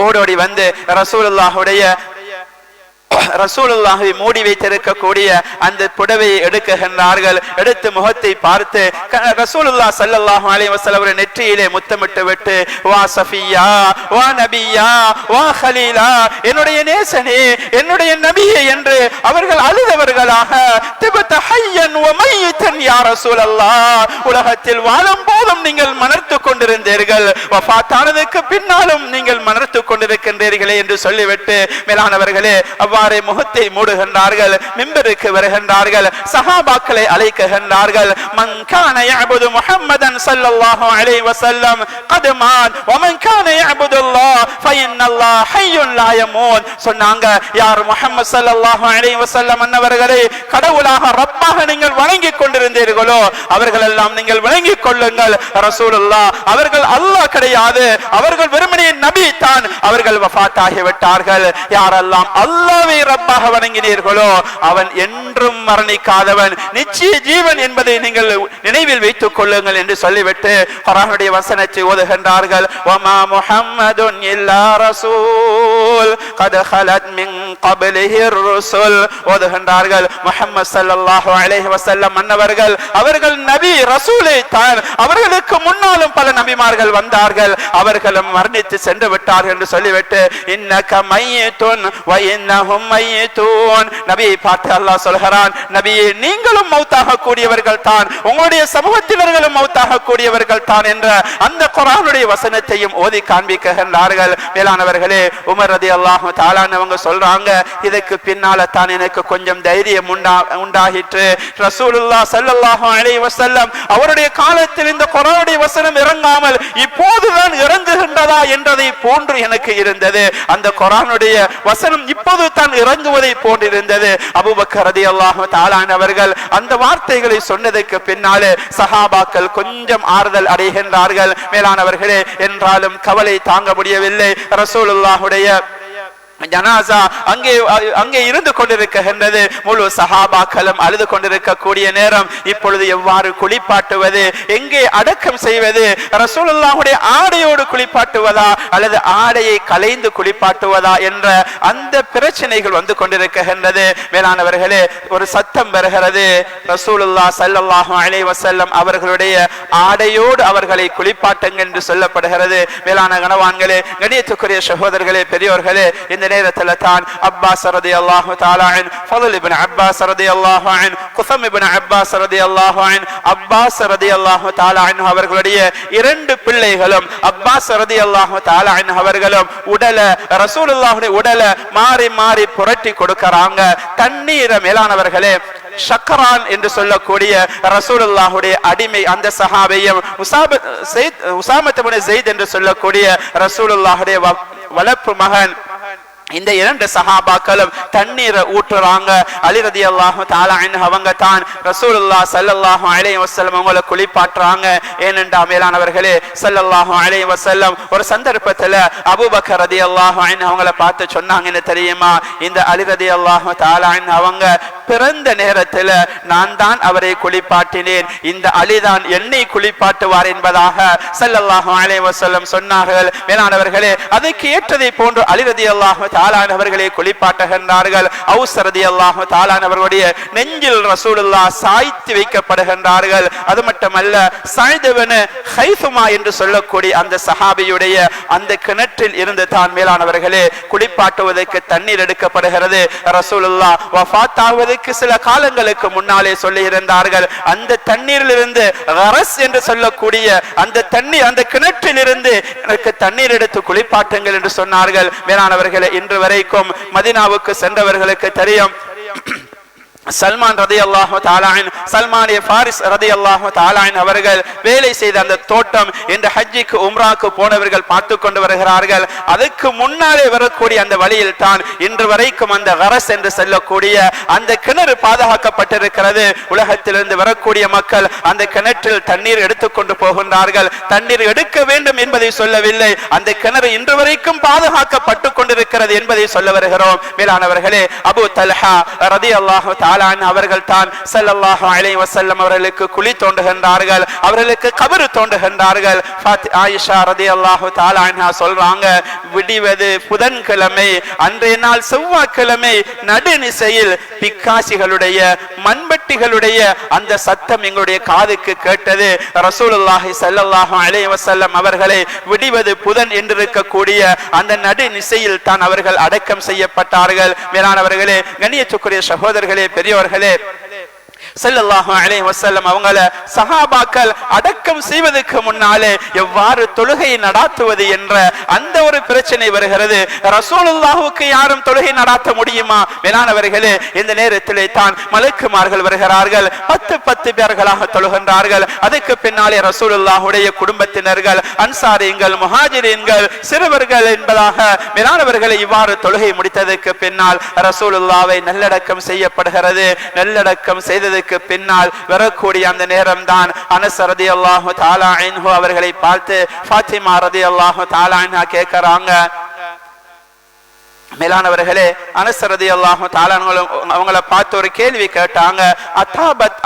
ஓடோடி வந்து ரசூலுல்லாஹை மூடி வைத்திருக்கக்கூடிய அந்த புடவையை எடுக்குகின்றார்கள். எடுத்து முகத்தை பார்த்து ரசூலுல்லாஹ் ஸல்லல்லாஹு அலைஹி வஸல்லம் நெற்றியிலே முத்தமிட்டு விட்டு வா சஃபியா வா நபியா வா ஹலீலா என்னுடைய நேசனே என்னுடைய நபியே என்று அவர்கள் அழுதவர்களாக திபத ஹய்யன் வ மையத்தன் யா ரசூலல்லாஹ் உலகத்தில் வாழும் போதும் நீங்கள் மணர்த்து கொண்டிருந்தீர்கள், வஃபாத்தானதுக்கு பின்னாலும் நீங்கள் மணர்த்து கொண்டிருக்கின்றீர்களே என்று சொல்லிவிட்டு மேலானவர்களே அவ்வாறே முகத்தை மூடுகின்றார்கள். மிம்பருக்கு வருகின்றார்கள். சஹாபாக்களை அழைக்கின்றார்கள். மன் கான யஅபுது முஹம்மதன் ஸல்லல்லாஹு அலைஹி வஸல்லம் கத் மாத் வ மன் கான யஅபுதுல்லாஹ் ஃபஇன்னல்லாஹ் ஹய்யுன் லா யமூத். சொன்னாங்க, யார் முஹம்மது ஸல்லல்லாஹு அலைஹி வஸல்லம் அன்னவர்களை கடவுளாக ரப்பாக நீங்கள் வணங்கிக் கொண்டிருந்தீர்களோ அவர்கள் எல்லாம் நீங்கள் வணங்கிக் கொள்ளுங்கள். ரசூலுல்லாஹ் அவர்கள் அல்லாஹ் கிடையாது, அவர்கள் வெறுமனே நபி தான், அவர்கள் வஃபாத் ஆகிவிட்டார்கள். யாரெல்லாம் அல்லாஹ்வை ரப்பாக வணங்கினீர்களோ அவன் என்றும் மரணிக்காதவன், நிச்சய ஜீவன் என்பதை நீங்கள் நினைவில் வைத்துக் கொள்ளுங்கள் என்று சொல்லிவிட்டு குர்ஆனுடைய வசனத்தை ஓதுகின்றார்கள். வமா முஹம்மதுன் இல்லா ரசூல் கத் ஹலத் மின் கப்லிஹிர் ருசுல். ஓதுகின்றார்கள் முஹம்மது ஸல்லல்லாஹு அலைஹி வஸல்லம் அன்னவர்கள் அவர்கள் நபி ரசூலே தான், அவர்களுக்கு முன்னாலும் பல நபிமார்கள் வந்தார்கள், அவர்களும் மரணித்து சென்று விட்டார்கள் என்று சொல்லிவிட்டு இன்னக மையத்துன் வ இன்னஹும் மையத்தூன். நபியை பார்த்து அல்லாஹ் சொல்கிறான், நபியே நீங்களும் மௌத்தாக கூடியவர்கள் தான், உங்களுடைய சமூகத்தினர்களும் மௌத்தாக கூடியவர்கள் தான் என்ற அந்த குர்ஆனுடைய வசனத்தையும் ஓதி காண்பிக்கின்றார்கள். மேலானவர்களே உமர் ரலியல்லாஹு தஆலா அவங்க சொல்றாங்க, இதுக்கு பின்னால தான் எனக்கு கொஞ்சம் தைரியம் உண்டாகிற்று. ரசூலுல்லாஹ் ஸல்லல்லாஹு அலைஹி வஸல்லம் அவருடைய காலத்தில் இந்த குர்ஆனுடைய வசனம் இறங்காமல் இப்போதுதான் இறங்குகின்றதா என்றதை போன்று எனக்கு இருந்தது. அந்த குர்ஆனுடைய வசனம் இப்போது தான் இறங்குவதை போன்றிருந்தது. அபூபக்கர் ரலியல்லாஹு தஆலா அவர்கள் அந்த வார்த்தைகளை சொன்னதற்கு பின்னாலே சஹாபாக்கள் கொஞ்சம் ஆறுதல் அடைகின்றார்கள். மேலானவர்களே என்றாலும் கவலை தாங்க முடியவில்லை. ரசூலுல்லாஹுடைய ஜனாசா அங்கே இருந்து கொண்டிருக்கின்றது. முழு சஹாபாக்களும் அழுது கொண்டிருக்கக்கூடிய நேரம். இப்பொழுது எவ்வாறு குளிப்பாட்டுவது, எங்கே அடக்கம் செய்வது, ரசூலுல்லாஹுடைய ஆடையோடு குளிப்பாட்டுவதா அல்லது ஆடையை கலைந்து குளிப்பாட்டுவதா என்ற அந்த பிரச்சனைகள் வந்து கொண்டிருக்கின்றது. மேலானவர்களே ஒரு சத்தம் வருகிறது, ரசூலுல்லாஹ் ஸல்லல்லாஹு அலைஹி வஸல்லம் அவர்களுடைய ஆடையோடு அவர்களை குளிப்பாட்டுங்கள் என்று சொல்லப்படுகிறது. மேலான கணவான்களே, கண்ணியத்துக்குரிய சகோதரர்களே, பெரியோர்களே, இந்த நேரத்தில் தான் அப்பாஸ் ரலியல்லாஹு தஆலா அன்ஹு, ஃபضل இப்னு அப்பாஸ் ரலியல்லாஹு அன்ஹு, குஸம் இப்னு அப்பாஸ் ரலியல்லாஹு அன்ஹு, அப்பாஸ் ரலியல்லாஹு தஆலா அன்ஹு அவர்களுடைய இரண்டு பிள்ளைகளும் அப்பாஸ் ரலியல்லாஹு தஆலா அன்ஹு அவர்களும் ரசூலுல்லாஹுடைய உடலை மாறி மாறி புரட்டி கொடுக்கறாங்க. தண்ணீரை மேலானவர்களே ஷக்ரான் என்று சொல்லக்கூடிய ரசூலுல்லாஹுடைய அடிமை அந்த சஹாபியும் உசாமத் இப்னு ஸைத் என்று சொல்லக்கூடிய ரசூலுல்லாஹுடைய வளர்ப்பு மகன், இந்த இரண்டு சஹாபாக்களும் தண்ணீரை ஊற்றுறாங்க. அலி ரலியல்லாஹு தஆலா அன்ஹு அவங்க தான் ரசூலுல்லாஹ் ஸல்லல்லாஹு அலைஹி வஸல்லம் அவங்களை குளிப்பாட்டுறாங்க. ஏனென்றா மேலானவர்களே ஸல்லல்லாஹு அலைஹி வஸல்லம் ஒரு சந்தர்ப்பத்தில் அபூபக்கர் ரலியல்லாஹு அன்ஹு அவங்களை பார்த்து சொன்னாங்க, என்ன தெரியுமா, இந்த அலி ரலியல்லாஹு தஆலா அன்ஹு அவங்க பிறந்த நேரத்தில் நான் தான் அவரை குளிப்பாட்டினேன், இந்த அலிதான் என்னை குளிப்பாட்டுவார் என்பதாக ஸல்லல்லாஹு அலைஹி வஸல்லம் சொன்னார்கள். மேலானவர்களே அதுக்கு ஏற்றதை போன்று அலி ரலியல்லாஹு தஆலா அவர்களை குளிப்பாட்டுகின்றார்கள். அவுஸ் ரலியல்லாஹு தஆலா அவர்களுடைய நெஞ்சில் ரசூலுல்லாஹ் சாய்த்து வைக்கப்படுகின்றார்கள். அது மட்டுமல்ல ஸைத் இப்னு ஹைஸுமா என்று சொல்லக்கூடிய அந்த சஹாபியுடைய அந்த கிணற்றில் இருந்து தான் மேலானவர்களே குளிப்பாட்டுவதற்கு தண்ணீர் எடுக்கப்படுகிறது. ரசூலுல்லாஹ் வஃபாத் ஆவதற்கு சில காலங்களுக்கு முன்னாலே சொல்லி இருந்தார்கள், அந்த தண்ணீரில் இருந்து கரஸ் என்று சொல்லக்கூடிய அந்த தண்ணீர் அந்த கிணற்றில் இருந்து எனக்கு தண்ணீர் எடுத்து குளிப்பாட்டுங்கள் என்று சொன்னார்கள். மேலானவர்களே இன்று வரைக்கும் மதீனாவுக்கு சென்றவர்களுக்கு தெரியும், சல்மான் ரலியல்லாஹு தஆலா அன்ஹு, சல்மான் ஃபாரிஸ் ரலியல்லாஹு தஆலா அன்ஹு அவர்கள் வேலை செய்த அந்த தோட்டம் இந்த ஹஜ்ஜுக்கு உம்ராக்கு போனவர்கள் பார்த்து கொண்டு வருகிறார்கள். அதுக்கு முன்னாலே வரக்கூடிய அந்த வழியில் தான் இன்று வரைக்கும் அந்த கரஸ் என்று சொல்லக்கூடிய அந்த கிணறு பாதுகாக்கப்பட்டிருக்கிறது. உலகத்திலிருந்து வரக்கூடிய மக்கள் அந்த கிணற்றில் தண்ணீர் எடுத்துக்கொண்டு போகின்றார்கள். தண்ணீர் எடுக்க வேண்டும் என்பதை சொல்லவில்லை, அந்த கிணறு இன்று வரைக்கும் பாதுகாக்கப்பட்டு கொண்டிருக்கிறது என்பதை சொல்ல வருகிறோம். மேலானவர்களே, அபூ தல்ஹா ரலியல்லாஹு தஆலா அவர்கள் தான் ஸல்லல்லாஹு அலைஹி வஸல்லம் அவர்களுக்கு குழி தோண்டுகின்றார்கள், அவர்களுக்கு கபர் தோண்டுகின்றார்கள். ஆயிஷா ரலியல்லாஹு தஆலா அன்ஹா சொல்றாங்க, விடிவது புதன்கிழமை, அன்றைய நாள் செவ்வாய்க்கிழமை நடுநிசையில் பிக்காசிகளுடைய மண்பட்டிகளுடைய அந்த சத்தம் எங்களுடைய காதுக்கு கேட்டது. ரசூலுல்லாஹி ஸல்லல்லாஹு அலைஹி வஸல்லம் அவர்களை விடிவது புதன் என்றிருக்கக்கூடிய அந்த நடுநிசையில் தான் அவர்கள் அடக்கம் செய்யப்பட்டார்கள். மேலானவர்களே, கண்ணியத்துக்குரிய சகோதரர்களே, பெரியவர்களே, ஸல்லல்லாஹு அலைஹி வஸல்லம் அவங்கள சஹாபாக்கள் அடக்கம் செய்வதற்கு முன்னாலே எவ்வாறு தொழுகை நடாத்துவது என்ற அந்த ஒரு பிரச்சனை வருகிறது. ரசூலுல்லாஹுக்கு யாரும் தொழுகை நடாத்த முடியுமா? மேலானவர்களே, இந்த நேரத்திலே தான் மலக்குமார்கள் வருகிறார்கள், 10 பேர்களாக தொழுகின்றார்கள். அதுக்கு பின்னாலே ரசூலுல்லாஹுடைய குடும்பத்தினர்கள், அன்சாரிகள், முஹாஜிரீன்கள், சிறுவர்கள் என்பதாக மேலானவர்களை இவ்வாறு தொழுகை முடித்ததற்கு பின்னால் ரசூலுல்லாஹ்வை நல்லடக்கம் செய்யப்படுகிறது. நல்லடக்கம் செய்தது பின்னால் வரக்கூடிய அந்த நேரம் தான் அனஸ் ரலியல்லாஹு தஆலா அன்ஹு அவர்களை பார்த்து ஃபாத்திமா ரலியல்லாஹு தஆலா அன்ஹா கேக்குறாங்க. மேலானவர்களே, அனஸ் ரலியல்லாஹு தஆலா அவங்கள பார்த்து ஒரு கேள்வி கேட்டாங்க. அதாபத்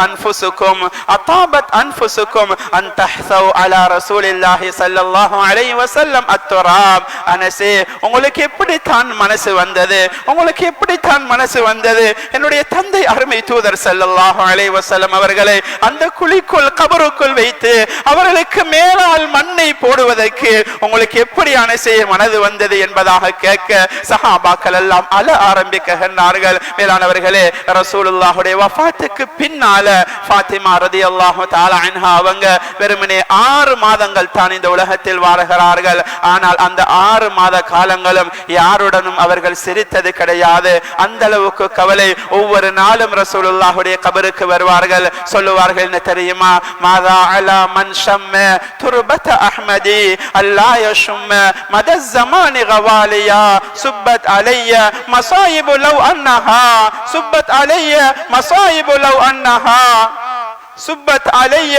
அன்ஃபுசுக்கும் அன் தஹ்ஸவு அலா ரசூலில்லாஹி ஸல்லல்லாஹு அலைஹி வஸல்லம் அத்துராப். அனஸே, உங்களுக்கு எப்படி தான் மனசு வந்தது? உங்களுக்கு எப்படி தான் மனசு வந்தது என்னுடைய தந்தை அருமை தூதர் ஸல்லல்லாஹு அலைஹி வஸல்லம் அவர்களை அந்த குழிக்குள் கபருக்குள் வைத்து அவர்களுக்கு மேலால் மண்ணை போடுவதற்கு உங்களுக்கு எப்படி அனஸே மனது வந்தது என்பதாக கேட்க சஹாபாக்கள் எல்லாம் அழ ஆரம்பிக்கின்றார்கள். மேலானவர்களே, ரசூலுல்லாஹுடைய வஃபாத்துக்கு பின்னால ஃபாத்திமா ரலியல்லாஹு தஆலா அன்ஹா அவங்க வெறுமனே 6 மாதங்கள் தான் இந்த உலகத்தில் வாழ்கிறார்கள். ஆனால் அந்த 6 மாத காலங்களும் யாருடனும் அவர்கள் சிரித்தது கிடையாது. அந்த அளவுக்கு கவலை. ஒவ்வொரு நாளும் ரசூலுல்லாஹுடைய கபருக்கு வருவார்கள். சொல்லுவார்கள், என்ன தெரியுமா? மாதா அலா மன் ஷம்ம துர்பத அஹ்மதி அல்லா யஷும்ம மத ஸமானி கவாலியா சுப்பத் علي مصائب لو أنها سبت علي مصائب لو أنها சுப்பத் அலைய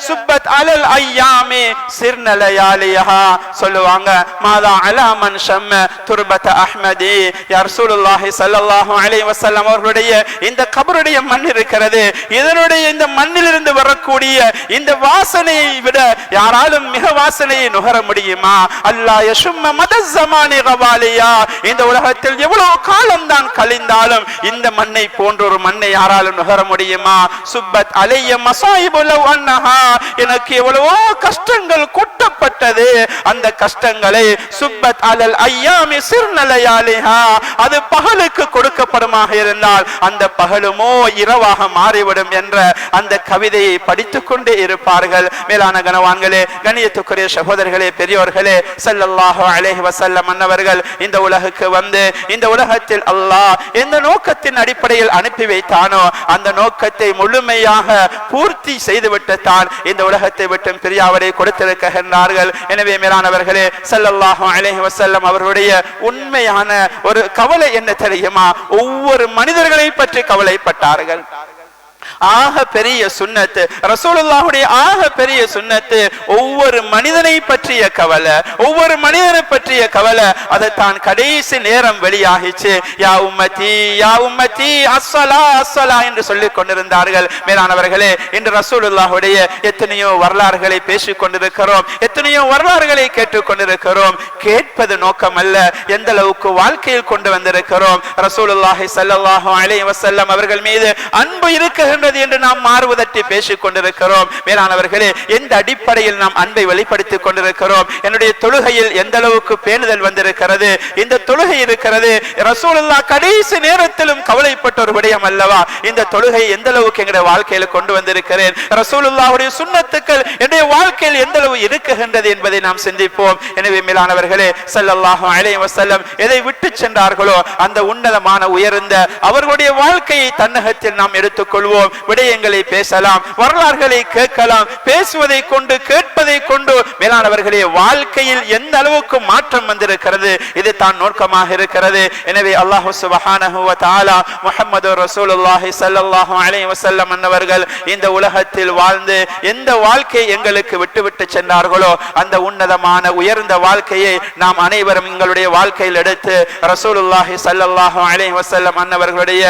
சுப்பத் அலல் ஐயாமி சிர்ன லயாலிஹா. சொல்லுவாங்க, மாதா அலா மன் ஷம்ம துர்பத அஹ்மதி. யா ரசூலுல்லாஹி ஸல்லல்லாஹு அலைஹி வஸல்லம் அவர்களுடைய இந்த கபருடைய மண் இருக்கிறது, இதனுடைய இந்த மண்ணிலிருந்து வரக்கூடிய இந்த வாசனையை விட யாராலும் மிக வாசனையை நுகர முடியுமா? அல்லாஹ் யஷும்ம மத ஸமானி கவாலியா. இந்த உலகத்தில் எவ்வளவு காலம் தான் கழிந்தாலும் இந்த மண்ணை போன்ற ஒரு மண்ணை யாராலும் நுகர முடியுமா? சுப்பத் அலைய மசாயிபு லவ் அன்னஹா. எனக்கு எவ்வளவோ கஷ்டங்கள் கொட்டப்பட்டது, அந்த கஷ்டங்களை சுப்பத் அலல் ஐயாமி சிர்ன லயாலிஹா. அது பகலுக்கு கொடுக்கப்படுமாக இருந்தால் அந்த பகலுமோ இரவாக மாறிவிடும் என்ற அந்த கவிதையை படித்துக் கொண்டே இருப்பார்கள். மேலான கனவான்களே, கண்ணியத்துக்குரிய சகோதரர்களே, பெரியோர்களே, ஸல்லல்லாஹு அலைஹி வஸல்லம் அன்னவர்கள் இந்த உலகுக்கு வந்து இந்த உலகத்தில் அல்லாஹ் எந்த நோக்கத்தின் அடிப்படையில் அனுப்பி வைத்தானோ அந்த நோக்கத்தை முழுமையாக பூர்த்தி செய்துவிட்டு தான் இந்த உலகத்தை விட்டு பிரியாவரை கொடுத்திருக்கின்றார்கள். எனவே மேலானவர்களே, ஸல்லல்லாஹு அலைஹி வஸல்லம் அவர்களுடைய உண்மையான ஒரு கவலை என்ன தெரியுமா? ஒவ்வொரு மனிதர்களை பற்றி கவலைப்பட்டார்கள். ஆக பெரிய சுன்னத்து ரசூலுல்லாஹுடைய ஆக பெரிய சுன்னத்து ஒவ்வொரு மனிதனை பற்றிய கவலை, ஒவ்வொரு மனிதனை பற்றிய கவலை. அதை தான் கடைசி நேரம் வெளியாகிச்சு. யா உம்மதி யா உம்மதி அஸ்ஸலா அஸ்ஸலா என்று சொல்லிக் கொண்டிருந்தார்கள். மேலானவர்களே, இன்று ரசூலுல்லாஹுடைய எத்தனையோ வரலாறுகளை பேசிக் கொண்டிருக்கிறோம், எத்தனையோ வரலாறுகளை கேட்டுக் கொண்டிருக்கிறோம். கேட்பது நோக்கம் அல்ல, எந்த அளவுக்கு வாழ்க்கையில் கொண்டு வந்திருக்கிறோம். ரசூலுல்லாஹி ஸல்லல்லாஹு அலைஹி வஸல்லம் அவர்கள் மீது அன்பு இருக்கின்றது என்று நாம் மாறுவதற்கு பேசிக் கொண்டிருக்கிறோம். மேலானவர்களே, எந்த அடிப்படையில் நாம் அன்பை வெளிப்படுத்திக் கொண்டிருக்கிறோம்? என்னுடைய தொழுகையில் எந்த அளவுக்கு பேணுதல் வந்திருக்கிறது? இந்த தொழுகை இருக்கிறது, ரசூலுல்லாஹ் கடைசி நேரத்திலும் கவலைப்பட்ட ஒரு விடயம் அல்லவா? இந்த தொழுகை எந்த அளவுக்கு எங்களுடைய வாழ்க்கையில கொண்டு வந்திருக்கிறேன்? ரசூலுல்லாஹுடைய சுன்னத்துக்கள் என்னுடைய வாழ்க்கையில் ஆற்றல் எந்த அளவு இருக்குகின்றது என்பதை நாம் சிந்திப்போம். எனவே மேலானவர்களே, ஸல்லல்லாஹு அலைஹி வஸல்லம் எதை விட்டு சென்றார்களோ அந்த உன்னதமான உயர்ந்த அவர்களுடைய வாழ்க்கையை தன்னகத்தில் நாம் எடுத்துக்கொள்வோம். விடயங்களை பேசலாம், வரலாறுகளை கேட்கலாம். பேசுவதை கொண்டு கேட்பதை கொண்டு மேலானவர்களே வாழ்க்கையில் எந்த அளவுக்கு மாற்றம் வந்திருக்கிறது, இது தான் நோக்கமாக இருக்கிறது. எனவே அல்லாஹ் சுப்ஹானஹு வ தஆலா முஹம்மது ரசூலுல்லாஹி ஸல்லல்லாஹு அலைஹி வஸல்லம் அன்னவர்கள் இந்த உலகத்தில் வாழ்ந்து எந்த வாழ்க்கை எங்களுக்கு விட்டுவிட்டு சென்றார்களோ அந்த உன்னதமான உயர்ந்த வாழ்க்கையை நாம் அனைவரும் எங்களுடைய வாழ்க்கையில் எடுத்து ரசூலுல்லாஹி ஸல்லல்லாஹு அலைஹி வஸல்லம் அன்னவர்களுடைய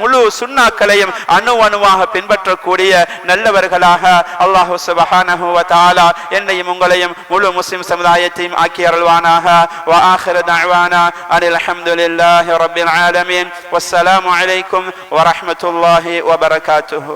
முழு சுன்னாக்களையும் அணுவாக பின்பற்றக்கூடிய நல்லவர்களாக அல்லாஹ் சுப்ஹானஹு வ தஆலா என்னையும் உங்களையும் முழு முஸ்லிம் சமுதாயத்தையும் ஆக்கி அருள்வானாக. வ ஆகிரு தஅவானா அனில் ஹம்துலில்லாஹி ரப்பில் ஆலமீன். வஸ்ஸலாமு அலைக்கும் வ ரஹ்மத்துல்லாஹி வ பரகாத்துஹு.